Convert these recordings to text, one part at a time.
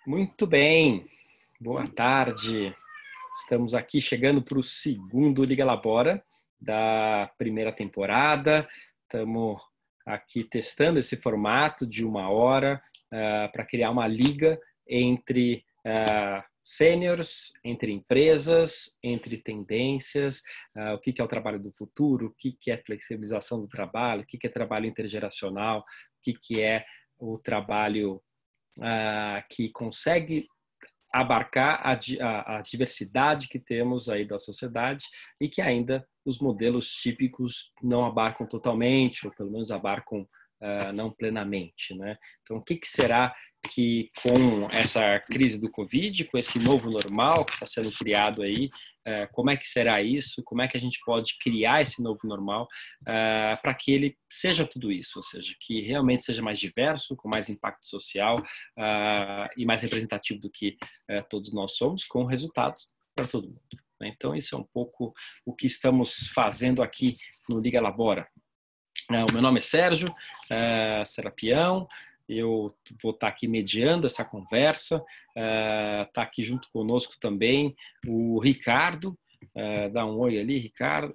Muito bem, boa tarde. Estamos aqui chegando para o segundo Liga Labora da primeira temporada. Estamos aqui testando esse formato de 1 hora para criar uma liga entre sêniors, entre empresas, entre tendências, o que é o trabalho do futuro, o que é flexibilização do trabalho, o que é trabalho intergeracional, o que é o trabalho que consegue abarcar a diversidade que temos aí da sociedade e que ainda os modelos típicos não abarcam totalmente, ou pelo menos abarcam não plenamente, né? Então, o que será que com essa crise do Covid, com esse novo normal que está sendo criado aí, como é que será isso? Como é que a gente pode criar esse novo normal para que ele seja tudo isso, ou seja, que realmente seja mais diverso, com mais impacto social e mais representativo do que todos nós somos, com resultados para todo mundo. Então, isso é um pouco o que estamos fazendo aqui no Liga Labora. O meu nome é Sérgio Serapião, eu vou estar aqui mediando essa conversa, está aqui junto conosco também o Ricardo, dá um oi ali, Ricardo.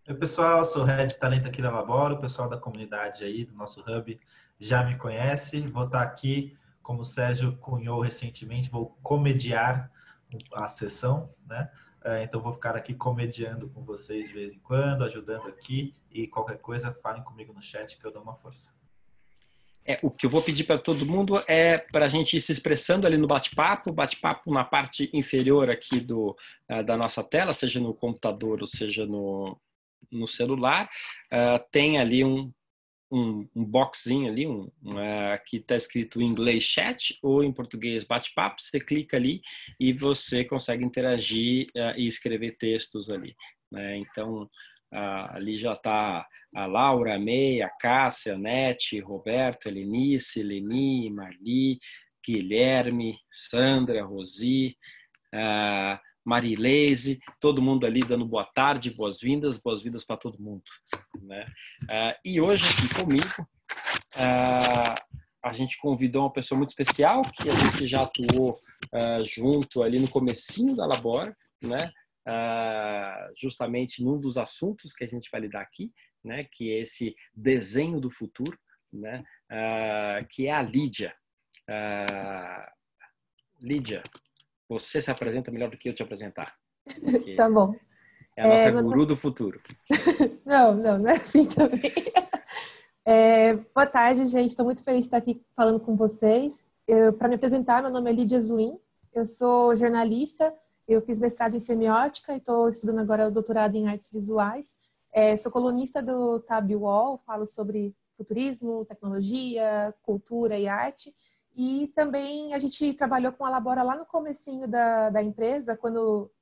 Oi pessoal, sou o Head Talento aqui da Labora, o pessoal da comunidade aí do nosso Hub já me conhece, vou estar aqui, como o Sérgio cunhou recentemente, vou comediar a sessão, né? Então vou ficar aqui comediando com vocês de vez em quando, ajudando aqui e qualquer coisa falem comigo no chat que eu dou uma força. O que eu vou pedir para todo mundo é para a gente ir se expressando ali no bate-papo na parte inferior aqui da nossa tela, seja no computador ou seja no celular, tem ali um boxzinho ali, que está escrito em inglês chat ou em português bate-papo. Você clica ali e você consegue interagir e escrever textos ali, né? Então, ali já está a Laura, a May, a Cássia, a Nete, Roberta, Lenice, Leni, Marli, Guilherme, Sandra, Rosi, Marileise, todo mundo ali dando boa tarde, boas-vindas para todo mundo, né? E hoje aqui comigo a gente convidou uma pessoa muito especial que a gente já atuou junto ali no comecinho da Labora, né? Justamente num dos assuntos que a gente vai lidar aqui, né? Que é esse desenho do futuro, né? Que é a Lídia. Lídia, você se apresenta melhor do que eu te apresentar. Tá bom. É a nossa guru do futuro. Não é assim também. Boa tarde, gente. Estou muito feliz de estar aqui falando com vocês. Para me apresentar, meu nome é Lídia Zuin. Eu sou jornalista, eu fiz mestrado em semiótica e estou estudando agora o doutorado em artes visuais. Sou colunista do Tab UOL, falo sobre futurismo, tecnologia, cultura e arte. E também a gente trabalhou com a Labora lá no comecinho da empresa,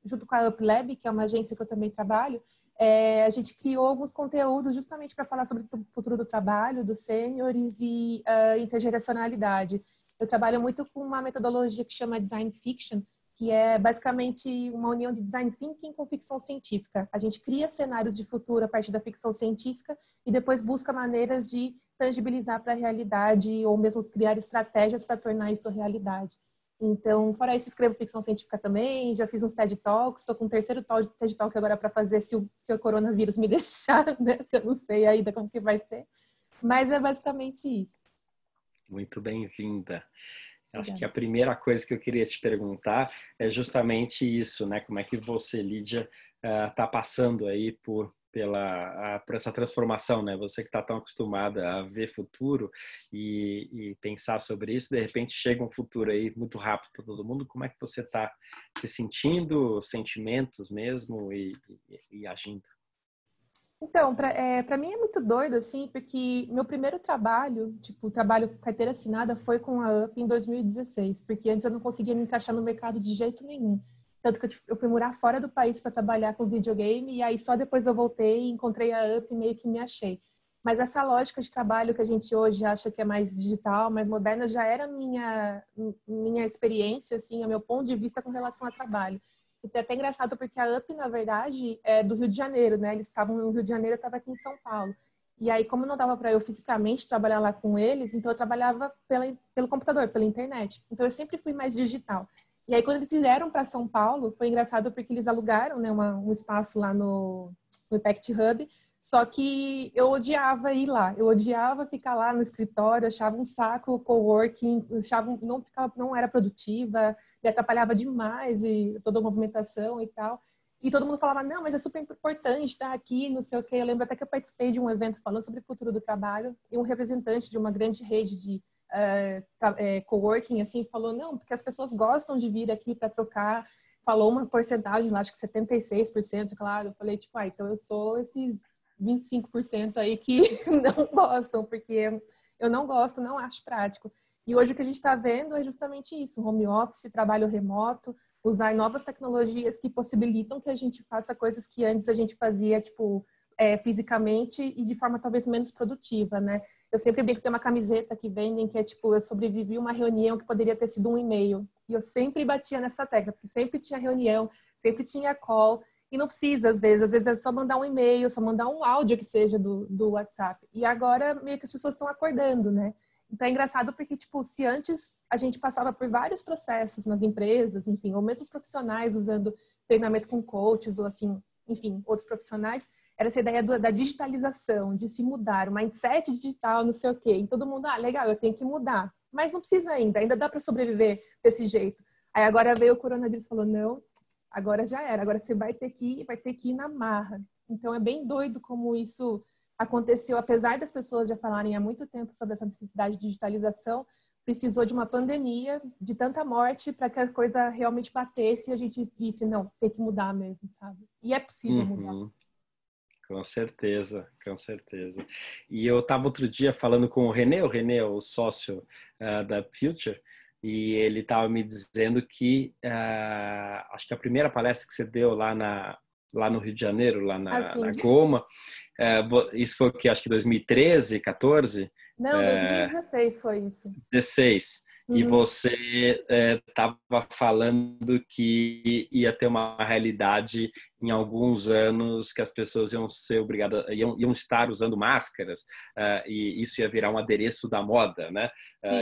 junto com a UpLab, que é uma agência que eu também trabalho, a gente criou alguns conteúdos justamente para falar sobre o futuro do trabalho, dos sêniores e intergeracionalidade. Eu trabalho muito com uma metodologia que chama Design Fiction, que é basicamente uma união de Design Thinking com ficção científica. A gente cria cenários de futuro a partir da ficção científica e depois busca maneiras de tangibilizar para a realidade ou mesmo criar estratégias para tornar isso realidade. Então, fora isso, escrevo ficção científica também, já fiz uns TED Talks, estou com o terceiro TED Talk agora para fazer se o coronavírus me deixar, né? Eu não sei ainda como que vai ser, mas é basicamente isso. Muito bem-vinda. Acho que a primeira coisa que eu queria te perguntar é justamente isso, né? Como é que você, Lídia, está passando aí por essa transformação, né? Você que está tão acostumada a ver futuro e pensar sobre isso, de repente chega um futuro aí muito rápido para todo mundo. Como é que você está se sentindo, sentimentos mesmo e agindo? Então, para mim é muito doido, assim, porque meu primeiro trabalho, trabalho carteira assinada, foi com a UP em 2016, porque antes eu não conseguia me encaixar no mercado de jeito nenhum. Tanto que eu fui morar fora do país para trabalhar com videogame, e aí só depois eu voltei e encontrei a UP e meio que me achei. Mas essa lógica de trabalho que a gente hoje acha que é mais digital, mais moderna, já era minha experiência, assim, o meu ponto de vista com relação ao trabalho. E é até engraçado porque a UP, na verdade, é do Rio de Janeiro, né? Eles estavam no Rio de Janeiro, eu estava aqui em São Paulo. E aí, como não dava para eu fisicamente trabalhar lá com eles, então eu trabalhava pelo computador, pela internet. Então eu sempre fui mais digital. E aí, quando eles vieram para São Paulo, foi engraçado porque eles alugaram, né, um espaço lá no Impact Hub, só que eu odiava ir lá. Eu odiava ficar lá no escritório, achava um saco o coworking, achava não era produtiva, me atrapalhava demais e toda a movimentação e tal. E todo mundo falava, não, mas é super importante estar aqui, não sei o quê. Eu lembro até que eu participei de um evento falando sobre o futuro do trabalho e um representante de uma grande rede de coworking, assim, falou, não, porque as pessoas gostam de vir aqui para trocar. Falou uma porcentagem lá, acho que 76%, claro. Eu falei, tipo, então eu sou esses 25% aí que não gostam, porque eu não gosto, não acho prático. E hoje o que a gente está vendo é justamente isso, home office, trabalho remoto, usar novas tecnologias que possibilitam que a gente faça coisas que antes a gente fazia, tipo, fisicamente e de forma talvez menos produtiva, né? Eu sempre brinco que tem uma camiseta que vendem que é tipo, eu sobrevivi a uma reunião que poderia ter sido um e-mail. E eu sempre batia nessa tecla, porque sempre tinha reunião, sempre tinha call, e não precisa, às vezes é só mandar um e-mail, só mandar um áudio que seja do WhatsApp. E agora meio que as pessoas estão acordando, né? Então é engraçado porque, tipo, se antes a gente passava por vários processos nas empresas, enfim, ou mesmo os profissionais usando treinamento com coaches, ou assim, enfim, outros profissionais, era essa ideia da digitalização, de se mudar, o mindset digital, não sei o quê. E todo mundo, legal, eu tenho que mudar. Mas não precisa ainda dá para sobreviver desse jeito. Aí agora veio o coronavírus e falou, não, agora já era, agora você vai ter que ir na marra. Então é bem doido como isso aconteceu, apesar das pessoas já falarem há muito tempo sobre essa necessidade de digitalização, precisou de uma pandemia, de tanta morte, para que a coisa realmente batesse e a gente disse, não, tem que mudar mesmo, sabe? E é possível mudar. Com certeza, com certeza. E eu estava outro dia falando com o René é o sócio da Future, e ele estava me dizendo que acho que a primeira palestra que você deu lá no Rio de Janeiro, lá na Goma, isso foi o que? Acho que 2013, 14? Não, 2016 foi isso. 16. E você estava falando que ia ter uma realidade em alguns anos que as pessoas iam ser obrigadas, iam estar usando máscaras, e isso ia virar um adereço da moda, né?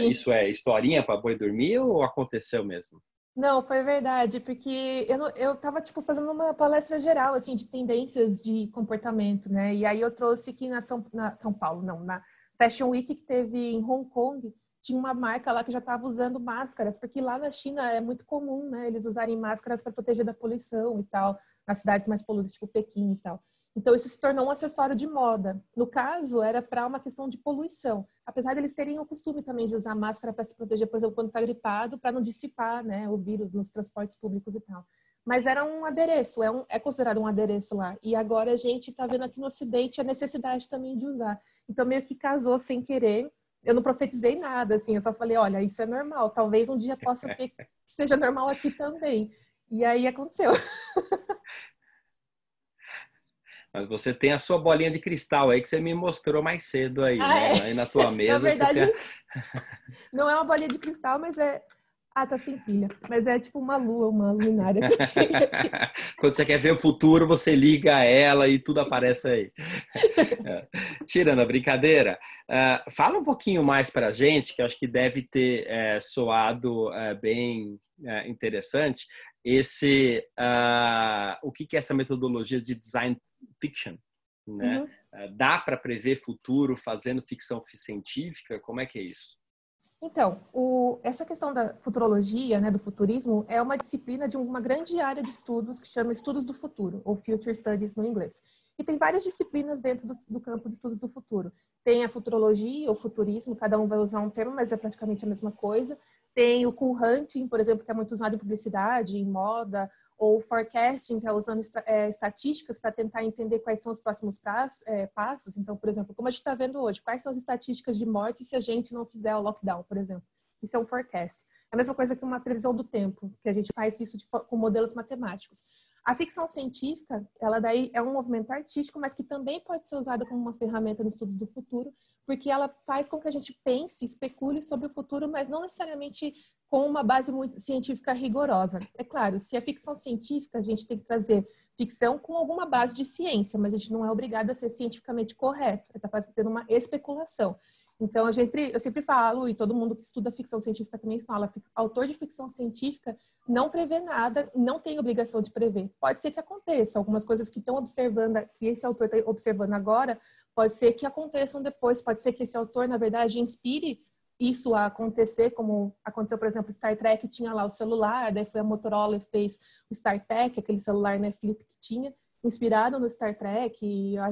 Isso é historinha para boi dormir ou aconteceu mesmo? Não, foi verdade, porque eu tava, tipo, fazendo uma palestra geral, assim, de tendências de comportamento, né? E aí eu trouxe que na São Paulo, não, na Fashion Week que teve em Hong Kong, tinha uma marca lá que já estava usando máscaras, porque lá na China é muito comum, né? Eles usarem máscaras para proteger da poluição e tal, nas cidades mais poluídas, tipo Pequim e tal. Então, isso se tornou um acessório de moda. No caso, era para uma questão de poluição. Apesar de eles terem o costume também de usar máscara para se proteger, por exemplo, quando está gripado, para não dissipar, né, o vírus nos transportes públicos e tal. Mas era um adereço, é considerado um adereço lá. E agora a gente está vendo aqui no Ocidente a necessidade também de usar. Então, meio que casou sem querer. Eu não profetizei nada, assim, eu só falei, olha, isso é normal. Talvez um dia possa ser que seja normal aqui também. E aí aconteceu. Mas você tem a sua bolinha de cristal aí que você me mostrou mais cedo aí, né? É? Aí na tua mesa. Na verdade, você tem... não é uma bolinha de cristal, mas é... tá sem pilha. Mas é tipo uma lua, uma luminária que tem aqui. Quando você quer ver o futuro, você liga ela e tudo aparece aí. Tirando a brincadeira, fala um pouquinho mais para a gente, que eu acho que deve ter soado bem interessante, o que é essa metodologia de design fiction, né? Dá para prever futuro fazendo ficção científica? Como é que é isso? Então, essa questão da futurologia, né, do futurismo, é uma disciplina de uma grande área de estudos que chama Estudos do Futuro, ou Future Studies no inglês. E tem várias disciplinas dentro do campo de estudos do futuro. Tem a futurologia, ou futurismo, cada um vai usar um termo, mas é praticamente a mesma coisa. Tem o cool hunting, por exemplo, que é muito usado em publicidade, em moda, ou forecasting, que é usando estatísticas para tentar entender quais são os próximos passos. Então, por exemplo, como a gente está vendo hoje, quais são as estatísticas de morte se a gente não fizer o lockdown, por exemplo. Isso é um forecast. É a mesma coisa que uma previsão do tempo, que a gente faz isso com modelos matemáticos. A ficção científica, ela daí é um movimento artístico, mas que também pode ser usada como uma ferramenta no estudo do futuro, porque ela faz com que a gente pense, especule sobre o futuro, mas não necessariamente com uma base muito científica rigorosa. É claro, se é ficção científica, a gente tem que trazer ficção com alguma base de ciência, mas a gente não é obrigado a ser cientificamente correto, está fazendo uma especulação. Então, eu sempre falo, e todo mundo que estuda ficção científica também fala, autor de ficção científica não prevê nada, não tem obrigação de prever. Pode ser que aconteça, algumas coisas que estão observando, que esse autor está observando agora, pode ser que aconteçam depois, pode ser que esse autor, na verdade, inspire isso a acontecer, como aconteceu, por exemplo, Star Trek tinha lá o celular, daí foi a Motorola e fez o StarTech, aquele celular, né, flip que tinha, inspirado no Star Trek, e a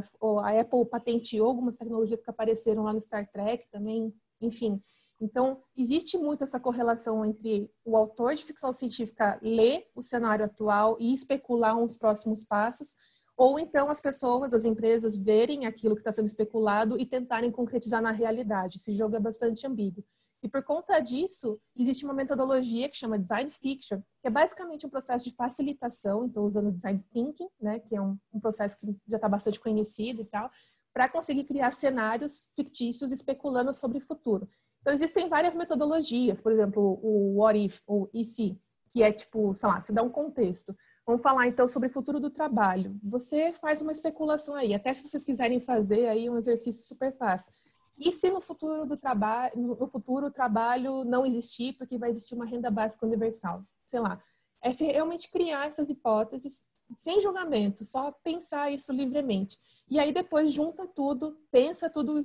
Apple patenteou algumas tecnologias que apareceram lá no Star Trek também, enfim. Então, existe muito essa correlação entre o autor de ficção científica ler o cenário atual e especular uns próximos passos, ou então as pessoas, as empresas, verem aquilo que está sendo especulado e tentarem concretizar na realidade. Esse jogo é bastante ambíguo. E por conta disso, existe uma metodologia que chama Design Fiction, que é basicamente um processo de facilitação, então usando Design Thinking, né, que é um processo que já está bastante conhecido e tal, para conseguir criar cenários fictícios especulando sobre o futuro. Então existem várias metodologias, por exemplo, o What If, ou E Se, que é tipo, sei lá, você dá um contexto. Vamos falar então sobre o futuro do trabalho. Você faz uma especulação aí, até se vocês quiserem fazer aí um exercício super fácil. E se no futuro o trabalho não existir, porque vai existir uma renda básica universal? Sei lá. É realmente criar essas hipóteses sem julgamento, só pensar isso livremente. E aí depois junta tudo, pensa tudo,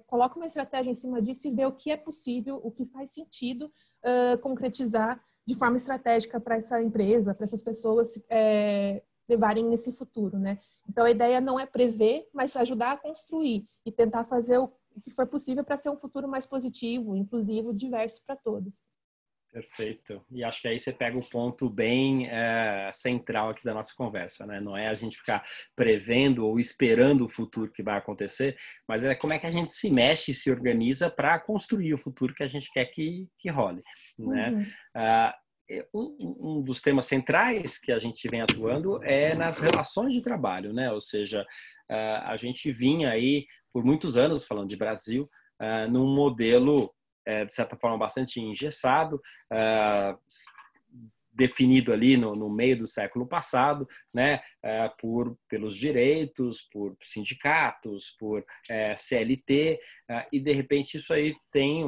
coloca uma estratégia em cima disso e vê o que é possível, o que faz sentido concretizar de forma estratégica para essa empresa, para essas pessoas levarem nesse futuro, né? Então a ideia não é prever, mas ajudar a construir e tentar fazer o que for possível para ser um futuro mais positivo, inclusivo, diverso para todos. Perfeito. E acho que aí você pega o ponto bem central aqui da nossa conversa, né? Não é a gente ficar prevendo ou esperando o futuro que vai acontecer, mas é como é que a gente se mexe e se organiza para construir o futuro que a gente quer que role, né? Um dos temas centrais que a gente vem atuando é nas relações de trabalho, né? Ou seja, a gente vinha aí por muitos anos, falando de Brasil, num modelo, de certa forma, bastante engessado, definido ali no meio do século passado, né, pelos direitos, por sindicatos, por CLT, e de repente isso aí tem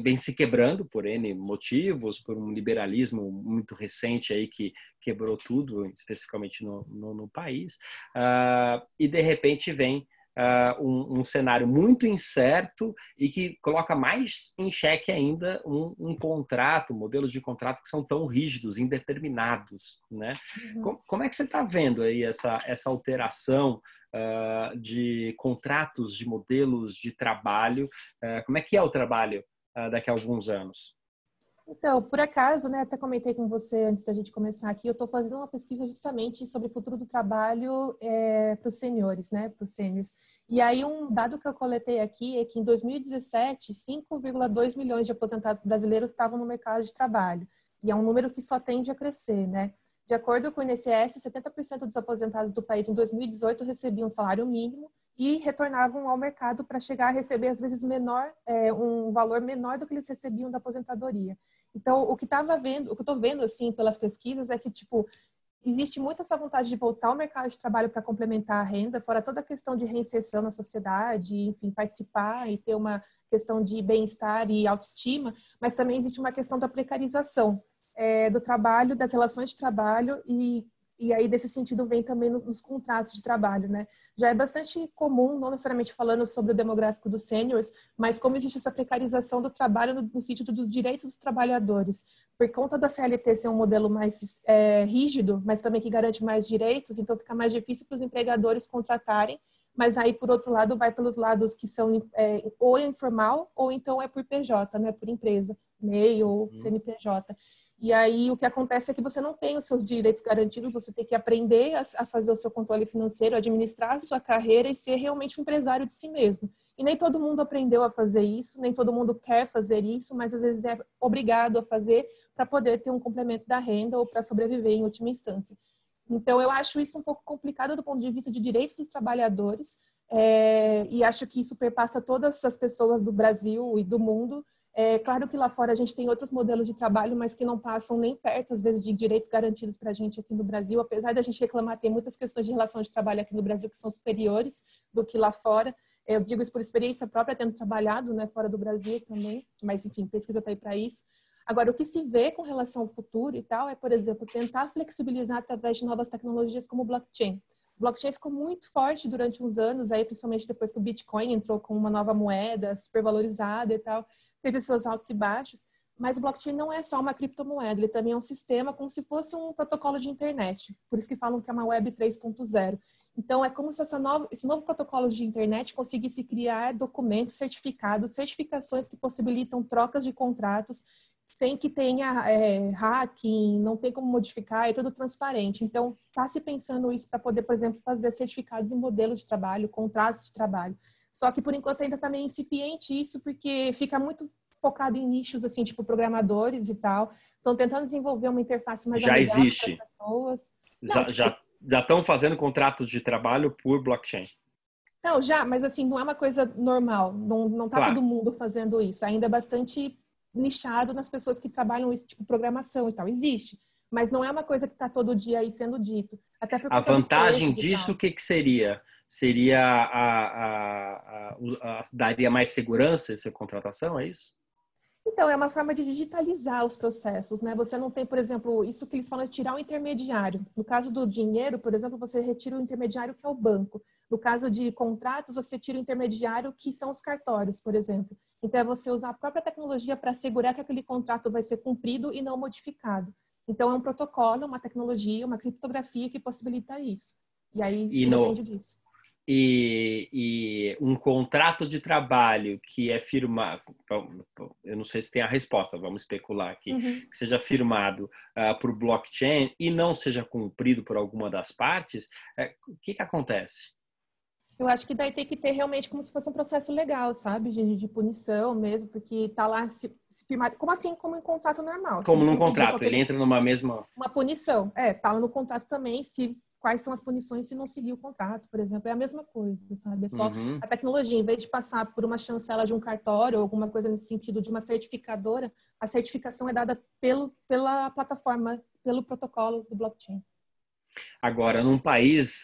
vem se quebrando por N motivos, por um liberalismo muito recente aí que quebrou tudo, especificamente no país, e de repente vem um cenário muito incerto e que coloca mais em xeque ainda um contrato, modelos de contrato que são tão rígidos, indeterminados, né? Como é que você está vendo aí essa alteração de contratos, de modelos de trabalho? Como é que é o trabalho daqui a alguns anos? Então, por acaso, né, até comentei com você antes da gente começar aqui, eu estou fazendo uma pesquisa justamente sobre o futuro do trabalho para os seniors, né, para os seniors. E aí um dado que eu coletei aqui é que em 2017, 5,2 milhões de aposentados brasileiros estavam no mercado de trabalho. E é um número que só tende a crescer, né? De acordo com o INSS, 70% dos aposentados do país em 2018 recebiam um salário mínimo e retornavam ao mercado para chegar a receber, às vezes, um valor menor do que eles recebiam da aposentadoria. Então, o que eu estou vendo, assim, pelas pesquisas é que, tipo, existe muito essa vontade de voltar ao mercado de trabalho para complementar a renda, fora toda a questão de reinserção na sociedade, enfim, participar e ter uma questão de bem-estar e autoestima, mas também existe uma questão da precarização do trabalho, das relações de trabalho e aí, desse sentido, vem também nos contratos de trabalho, né? Já é bastante comum, não necessariamente falando sobre o demográfico dos seniors, mas como existe essa precarização do trabalho no sentido dos direitos dos trabalhadores. Por conta da CLT ser um modelo mais rígido, mas também que garante mais direitos, então fica mais difícil para os empregadores contratarem, mas aí, por outro lado, vai pelos lados que são ou informal, ou então é por PJ, né? Por empresa, MEI ou CNPJ. E aí o que acontece é que você não tem os seus direitos garantidos, você tem que aprender a fazer o seu controle financeiro, administrar a sua carreira e ser realmente um empresário de si mesmo. E nem todo mundo aprendeu a fazer isso, nem todo mundo quer fazer isso, mas às vezes é obrigado a fazer para poder ter um complemento da renda ou para sobreviver em última instância. Então eu acho isso um pouco complicado do ponto de vista de direitos dos trabalhadores e acho que isso perpassa todas as pessoas do Brasil e do mundo. É claro que lá fora a gente tem outros modelos de trabalho, mas que não passam nem perto, às vezes, de direitos garantidos para a gente aqui no Brasil. Apesar da gente reclamar, tem muitas questões de relação de trabalho aqui no Brasil que são superiores do que lá fora. Eu digo isso por experiência própria, tendo trabalhado, né, fora do Brasil também. Mas, enfim, pesquisa está aí para isso. Agora, o que se vê com relação ao futuro e tal é, por exemplo, tentar flexibilizar através de novas tecnologias como o blockchain. O blockchain ficou muito forte durante uns anos, aí, principalmente depois que o Bitcoin entrou com uma nova moeda super valorizada e tal. Teve seus altos e baixos, mas o blockchain não é só uma criptomoeda, ele também é um sistema como se fosse um protocolo de internet. Por isso que falam que é uma web 3.0. Então, é como se esse novo protocolo de internet conseguisse criar documentos certificados, certificações que possibilitam trocas de contratos sem que tenha hacking, não tem como modificar, é tudo transparente. Então, está se pensando isso para poder, por exemplo, fazer certificados em modelos de trabalho, contratos de trabalho. Só que, por enquanto, ainda está meio incipiente isso, porque fica muito focado em nichos, assim, tipo programadores e tal. Estão tentando desenvolver uma interface mais amigável para as pessoas. Já estão fazendo contratos de trabalho por blockchain. Não, mas assim, não é uma coisa normal. Não tá todo mundo fazendo isso. Ainda é bastante nichado nas pessoas que trabalham isso, tipo programação e tal. Existe, mas não é uma coisa que está todo dia aí sendo dito. Até por a vantagem disso, o que seria? Daria mais segurança essa contratação, é isso? Então, é uma forma de digitalizar os processos, né? Você não tem, por exemplo, isso que eles falam de tirar o intermediário. No caso do dinheiro, por exemplo, você retira o intermediário que é o banco. No caso de contratos, você tira o intermediário que são os cartórios, por exemplo. Então, é você usar a própria tecnologia para assegurar que aquele contrato vai ser cumprido e não modificado. Então, é um protocolo, uma tecnologia, uma criptografia que possibilita isso. E aí, depende disso. E um contrato de trabalho que é firmado, eu não sei se tem a resposta, vamos especular aqui, que seja firmado por blockchain e não seja cumprido por alguma das partes, o que acontece? Eu acho que daí tem que ter realmente como se fosse um processo legal, sabe? De punição mesmo, porque tá lá se firmado, como assim, como em contrato normal. Como num contrato, ele entra numa mesma... Uma punição, tá lá no contrato também, quais são as punições se não seguir o contrato, por exemplo. É a mesma coisa, sabe? É só a tecnologia, em vez de passar por uma chancela de um cartório ou alguma coisa nesse sentido de uma certificadora, a certificação é dada pela plataforma, pelo protocolo do blockchain. Agora, num país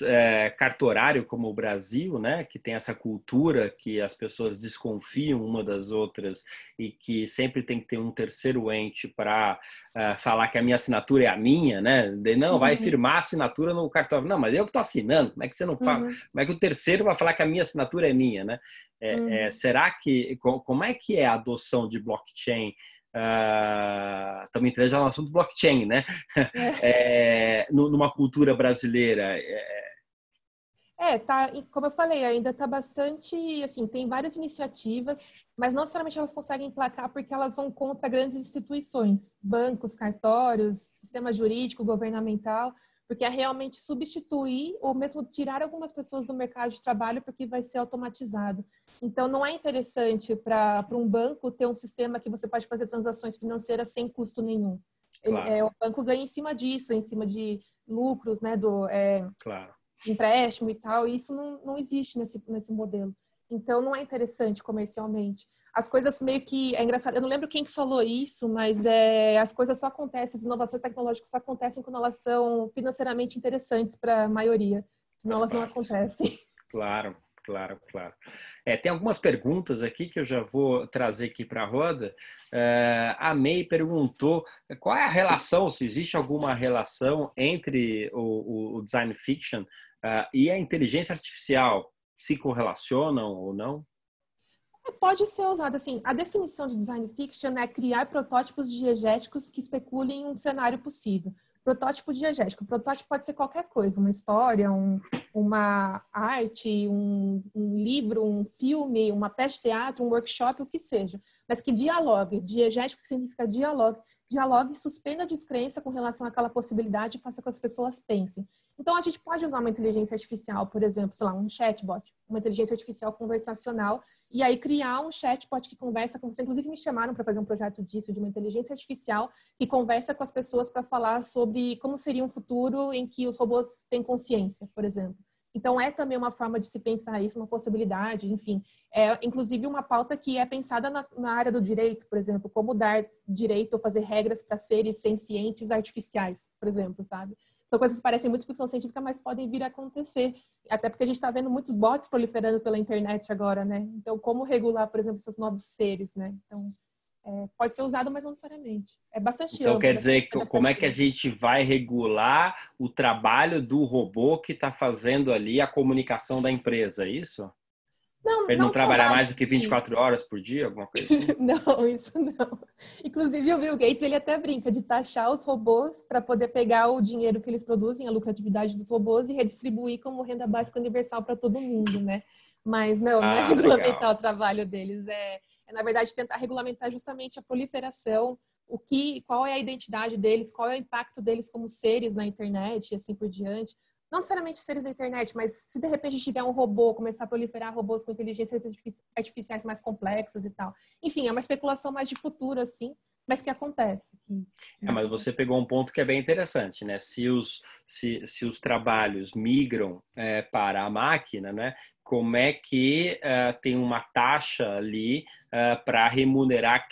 cartorário como o Brasil, né, que tem essa cultura que as pessoas desconfiam uma das outras e que sempre tem que ter um terceiro ente para falar que a minha assinatura é a minha, né? Não, vai firmar a assinatura no cartório. Não, mas eu que estou assinando. Como é que você não fala? Como é que o terceiro vai falar que a minha assinatura é minha, né? Será que... Como é que é a adoção de blockchain? Também entrando já no assunto blockchain, né? Numa cultura brasileira. Tá, como eu falei, ainda tá bastante, assim, tem várias iniciativas, mas não necessariamente elas conseguem emplacar porque elas vão contra grandes instituições, bancos, cartórios, sistema jurídico, governamental, porque é realmente substituir ou mesmo tirar algumas pessoas do mercado de trabalho porque vai ser automatizado. Então, não é interessante para um banco ter um sistema que você pode fazer transações financeiras sem custo nenhum. Claro. O banco ganha em cima disso, em cima de lucros, né, claro. empréstimo e tal, e isso não existe nesse modelo. Então, não é interessante comercialmente. As coisas meio que... É engraçado, eu não lembro quem que falou isso, mas as coisas só acontecem, as inovações tecnológicas só acontecem quando elas são financeiramente interessantes para a maioria, senão elas não acontecem. Claro. Tem algumas perguntas aqui que eu já vou trazer aqui para a roda. A May perguntou qual é a relação, se existe alguma relação entre o design fiction e a inteligência artificial, se correlacionam ou não? Pode ser usado assim. A definição de design fiction é criar protótipos diegéticos que especulem um cenário possível. Protótipo diegético. Protótipo pode ser qualquer coisa, uma história, uma arte, um livro, um filme, uma peça de teatro, um workshop, o que seja. Mas que dialogue. Diegético significa dialogue. Dialogue e suspenda a descrença com relação àquela possibilidade e faça com que as pessoas pensem. Então, a gente pode usar uma inteligência artificial, por exemplo, sei lá, um chatbot, uma inteligência artificial conversacional, e aí criar um chatbot que conversa com você. Inclusive, me chamaram para fazer um projeto disso, de uma inteligência artificial que conversa com as pessoas para falar sobre como seria um futuro em que os robôs têm consciência, por exemplo. Então, é também uma forma de se pensar isso, uma possibilidade, enfim. É, inclusive, uma pauta que é pensada na área do direito, por exemplo, como dar direito ou fazer regras para seres sencientes artificiais, por exemplo, sabe? São coisas que parecem muito ficção científica, mas podem vir a acontecer. Até porque a gente está vendo muitos bots proliferando pela internet agora, né? Então, como regular, por exemplo, esses novos seres, né? Então, pode ser usado, mas não necessariamente. É bastante Então, amplo. quer dizer, como é que a gente vai regular o trabalho do robô que está fazendo ali a comunicação da empresa, é isso? Para ele não Não que eu trabalhar mais do que ache 24 horas por dia, alguma coisa assim? Não, isso não. Inclusive, o Bill Gates, ele até brinca de taxar os robôs para poder pegar o dinheiro que eles produzem, a lucratividade dos robôs e redistribuir como renda básica universal para todo mundo, né? Mas não é regulamentar Legal. o trabalho deles, na verdade, tentar regulamentar justamente a proliferação, qual é a identidade deles, qual é o impacto deles como seres na internet e assim por diante. Não necessariamente seres da internet, mas se de repente tiver um robô, começar a proliferar robôs com inteligências artificiais mais complexas e tal. Enfim, é uma especulação mais de futuro, assim, mas que acontece. Mas você pegou um ponto que é bem interessante, né? Se os trabalhos migram para a máquina, né? Como é que tem uma taxa ali para remunerar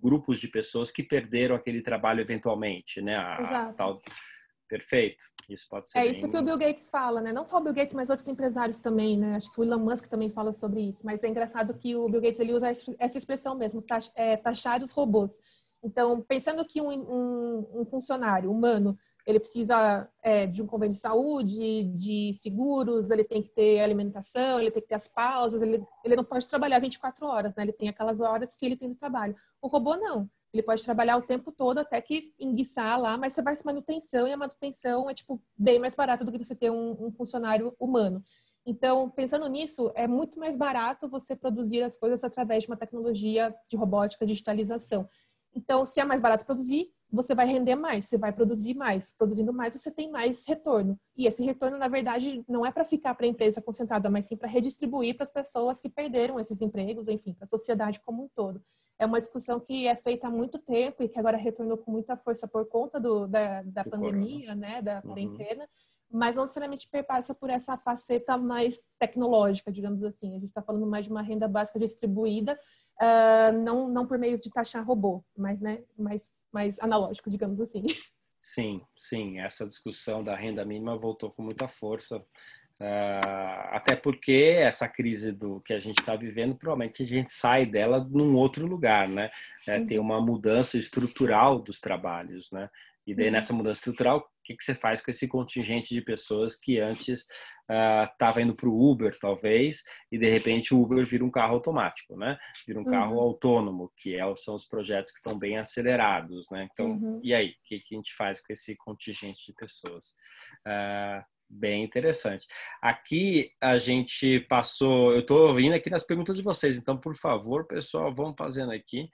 grupos de pessoas que perderam aquele trabalho eventualmente, né? Exato. Perfeito. Isso pode ser É bem... isso que o Bill Gates fala, né? Não só o Bill Gates, mas outros empresários também, né? Acho que o Elon Musk também fala sobre isso. Mas é engraçado que o Bill Gates ele usa essa expressão mesmo, taxar os robôs. Então, pensando que um funcionário humano ele precisa de um convênio de saúde, de seguros, ele tem que ter alimentação, ele tem que ter as pausas, ele não pode trabalhar 24 horas, né? Ele tem aquelas horas que ele tem no trabalho. O robô não. Ele pode trabalhar o tempo todo até que enguiçar lá, mas você vai fazer manutenção e a manutenção é tipo bem mais barata do que você ter um funcionário humano. Então, pensando nisso, é muito mais barato você produzir as coisas através de uma tecnologia de robótica, digitalização. Então, se é mais barato produzir, você vai render mais, você vai produzir mais. Produzindo mais, você tem mais retorno. E esse retorno, na verdade, não é para ficar para a empresa concentrada, mas sim para redistribuir para as pessoas que perderam esses empregos, enfim, para a sociedade como um todo. É uma discussão que é feita há muito tempo e que agora retornou com muita força por conta da pandemia, né, da quarentena, mas não necessariamente perpassa por essa faceta mais tecnológica, digamos assim. A gente está falando mais de uma renda básica distribuída, não por meio de taxar robô, mas né, mais analógicos, digamos assim. Sim. Essa discussão da renda mínima voltou com muita força. Até porque essa crise que a gente está vivendo, provavelmente a gente sai dela num outro lugar, né? Tem uma mudança estrutural dos trabalhos, né? E daí nessa mudança estrutural, o que você faz com esse contingente de pessoas que antes estava indo para o Uber, talvez, e de repente o Uber vira um carro automático, né? Vira um carro autônomo, que são os projetos que estão bem acelerados, né? Então, e aí? O que a gente faz com esse contingente de pessoas? Bem interessante. Aqui a gente passou, eu estou vindo aqui nas perguntas de vocês, então, por favor, pessoal, vamos fazendo aqui.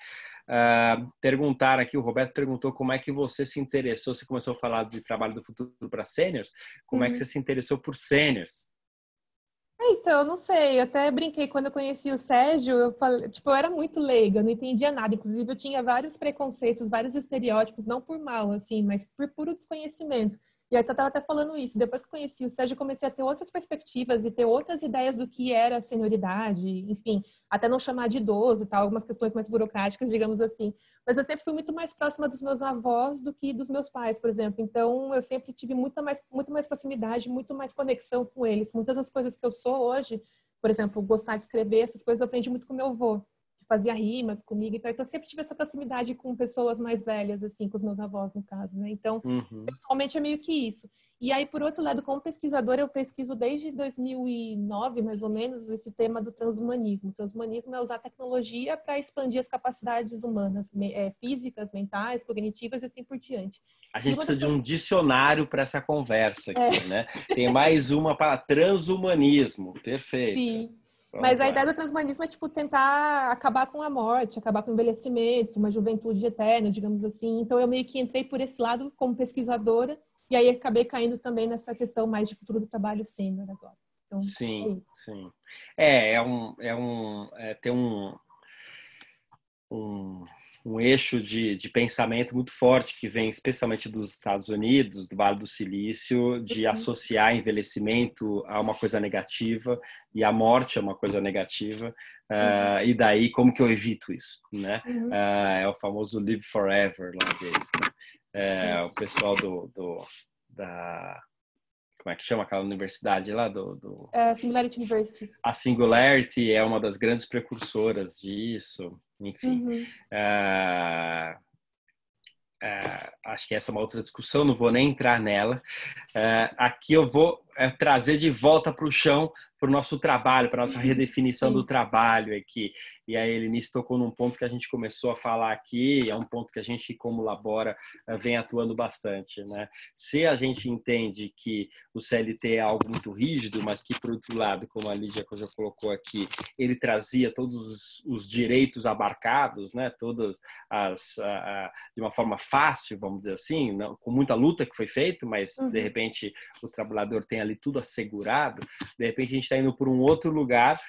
Perguntar aqui, o Roberto perguntou como é que você se interessou, você começou a falar de trabalho do futuro para sêniors, como é que você se interessou por sêniors? Então, eu não sei, eu até brinquei quando eu conheci o Sérgio, eu falei, tipo, eu era muito leiga, eu não entendia nada, inclusive eu tinha vários preconceitos, vários estereótipos, não por mal, assim, mas por puro desconhecimento. E aí eu estava até falando isso, depois que eu conheci o Sérgio, eu comecei a ter outras perspectivas e ter outras ideias do que era senioridade, enfim, até não chamar de idoso e tal, algumas questões mais burocráticas, digamos assim. Mas eu sempre fui muito mais próxima dos meus avós do que dos meus pais, por exemplo. Então, eu sempre tive muito mais proximidade, muito mais conexão com eles. Muitas das coisas que eu sou hoje, por exemplo, gostar de escrever, essas coisas eu aprendi muito com meu avô, que fazia rimas comigo. Então, eu sempre tive essa proximidade com pessoas mais velhas, assim, com os meus avós, no caso, né? Então, pessoalmente é meio que isso. E aí, por outro lado, como pesquisadora, eu pesquiso desde 2009, mais ou menos, esse tema do transhumanismo. O transhumanismo é usar tecnologia para expandir as capacidades humanas, físicas, mentais, cognitivas e assim por diante. A gente precisa de um dicionário para essa conversa aqui, né? Tem mais uma para transhumanismo. Perfeito. Sim. Mas a ideia do transhumanismo é, tipo, tentar acabar com a morte, acabar com o envelhecimento, uma juventude eterna, digamos assim. Então, eu meio que entrei por esse lado como pesquisadora e aí acabei caindo também nessa questão mais de futuro do trabalho sênior agora. Então, sim. Tem um eixo de pensamento muito forte que vem especialmente dos Estados Unidos, do Vale do Silício, de associar envelhecimento a uma coisa negativa e a morte a uma coisa negativa. E daí, como que eu evito isso, né? É o famoso live forever lá deles, né? O pessoal da... Como é que chama aquela universidade lá? Singularity University. A Singularity é uma das grandes precursoras disso. Enfim, acho que essa é uma outra discussão, não vou nem entrar nela. Aqui eu vou trazer de volta para o chão, para o nosso trabalho, para a nossa redefinição do trabalho aqui. E a Helenice tocou num ponto que a gente começou a falar aqui, é um ponto que a gente, como Labora, vem atuando bastante, né? Se a gente entende que o CLT é algo muito rígido, mas que, por outro lado, como a Lídia já colocou aqui, ele trazia todos os direitos abarcados, né? Todas de uma forma fácil, vamos dizer assim, não, com muita luta que foi feita, mas, de repente, o trabalhador tem ali tudo assegurado. De repente, a gente está indo por um outro lugar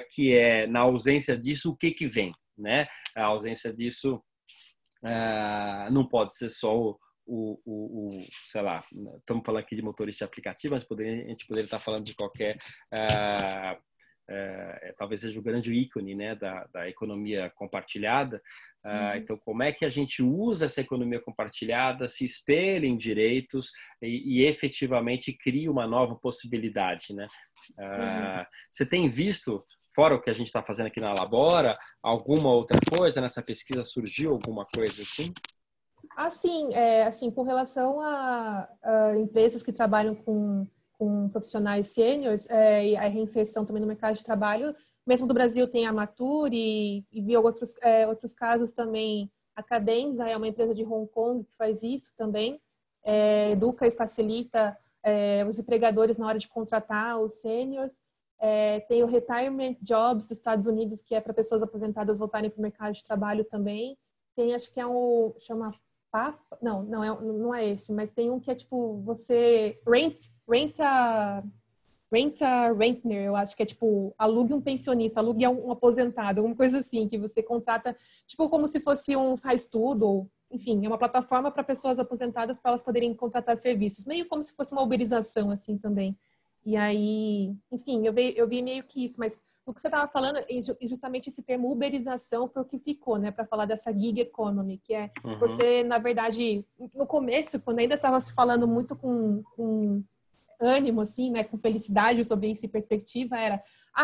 que é, na ausência disso, o que vem, né? A ausência disso não pode ser só sei lá, estamos falando aqui de motorista de aplicativo, mas a gente poderia estar falando de qualquer... talvez seja o grande ícone, né, da economia compartilhada. Então, como é que a gente usa essa economia compartilhada, se espelha em direitos e efetivamente cria uma nova possibilidade, né? Você tem visto, fora o que a gente está fazendo aqui na Labora, alguma outra coisa? Nessa pesquisa surgiu alguma coisa assim? Assim, com relação a empresas que trabalham com profissionais sêniores e a reinserção também no mercado de trabalho, mesmo do Brasil tem a Mature e vi outros casos também. A Cadenza é uma empresa de Hong Kong que faz isso também, educa e facilita os empregadores na hora de contratar os sêniores. Tem o Retirement Jobs dos Estados Unidos, que é para pessoas aposentadas voltarem para o mercado de trabalho também. Tem, acho que chama Papa, não é esse, mas tem um que é tipo, você rentner, eu acho que é tipo, alugue um pensionista, alugue um aposentado, alguma coisa assim, que você contrata, tipo como se fosse um faz tudo, ou, enfim, é uma plataforma para pessoas aposentadas para elas poderem contratar serviços, meio como se fosse uma uberização, assim, também. E aí, enfim, eu vi meio que isso, mas o que você estava falando, justamente esse termo uberização foi o que ficou, né, para falar dessa gig economy, que é você, na verdade, no começo, quando ainda estava se falando muito com ânimo, assim, né, com felicidade sobre isso e perspectiva, era,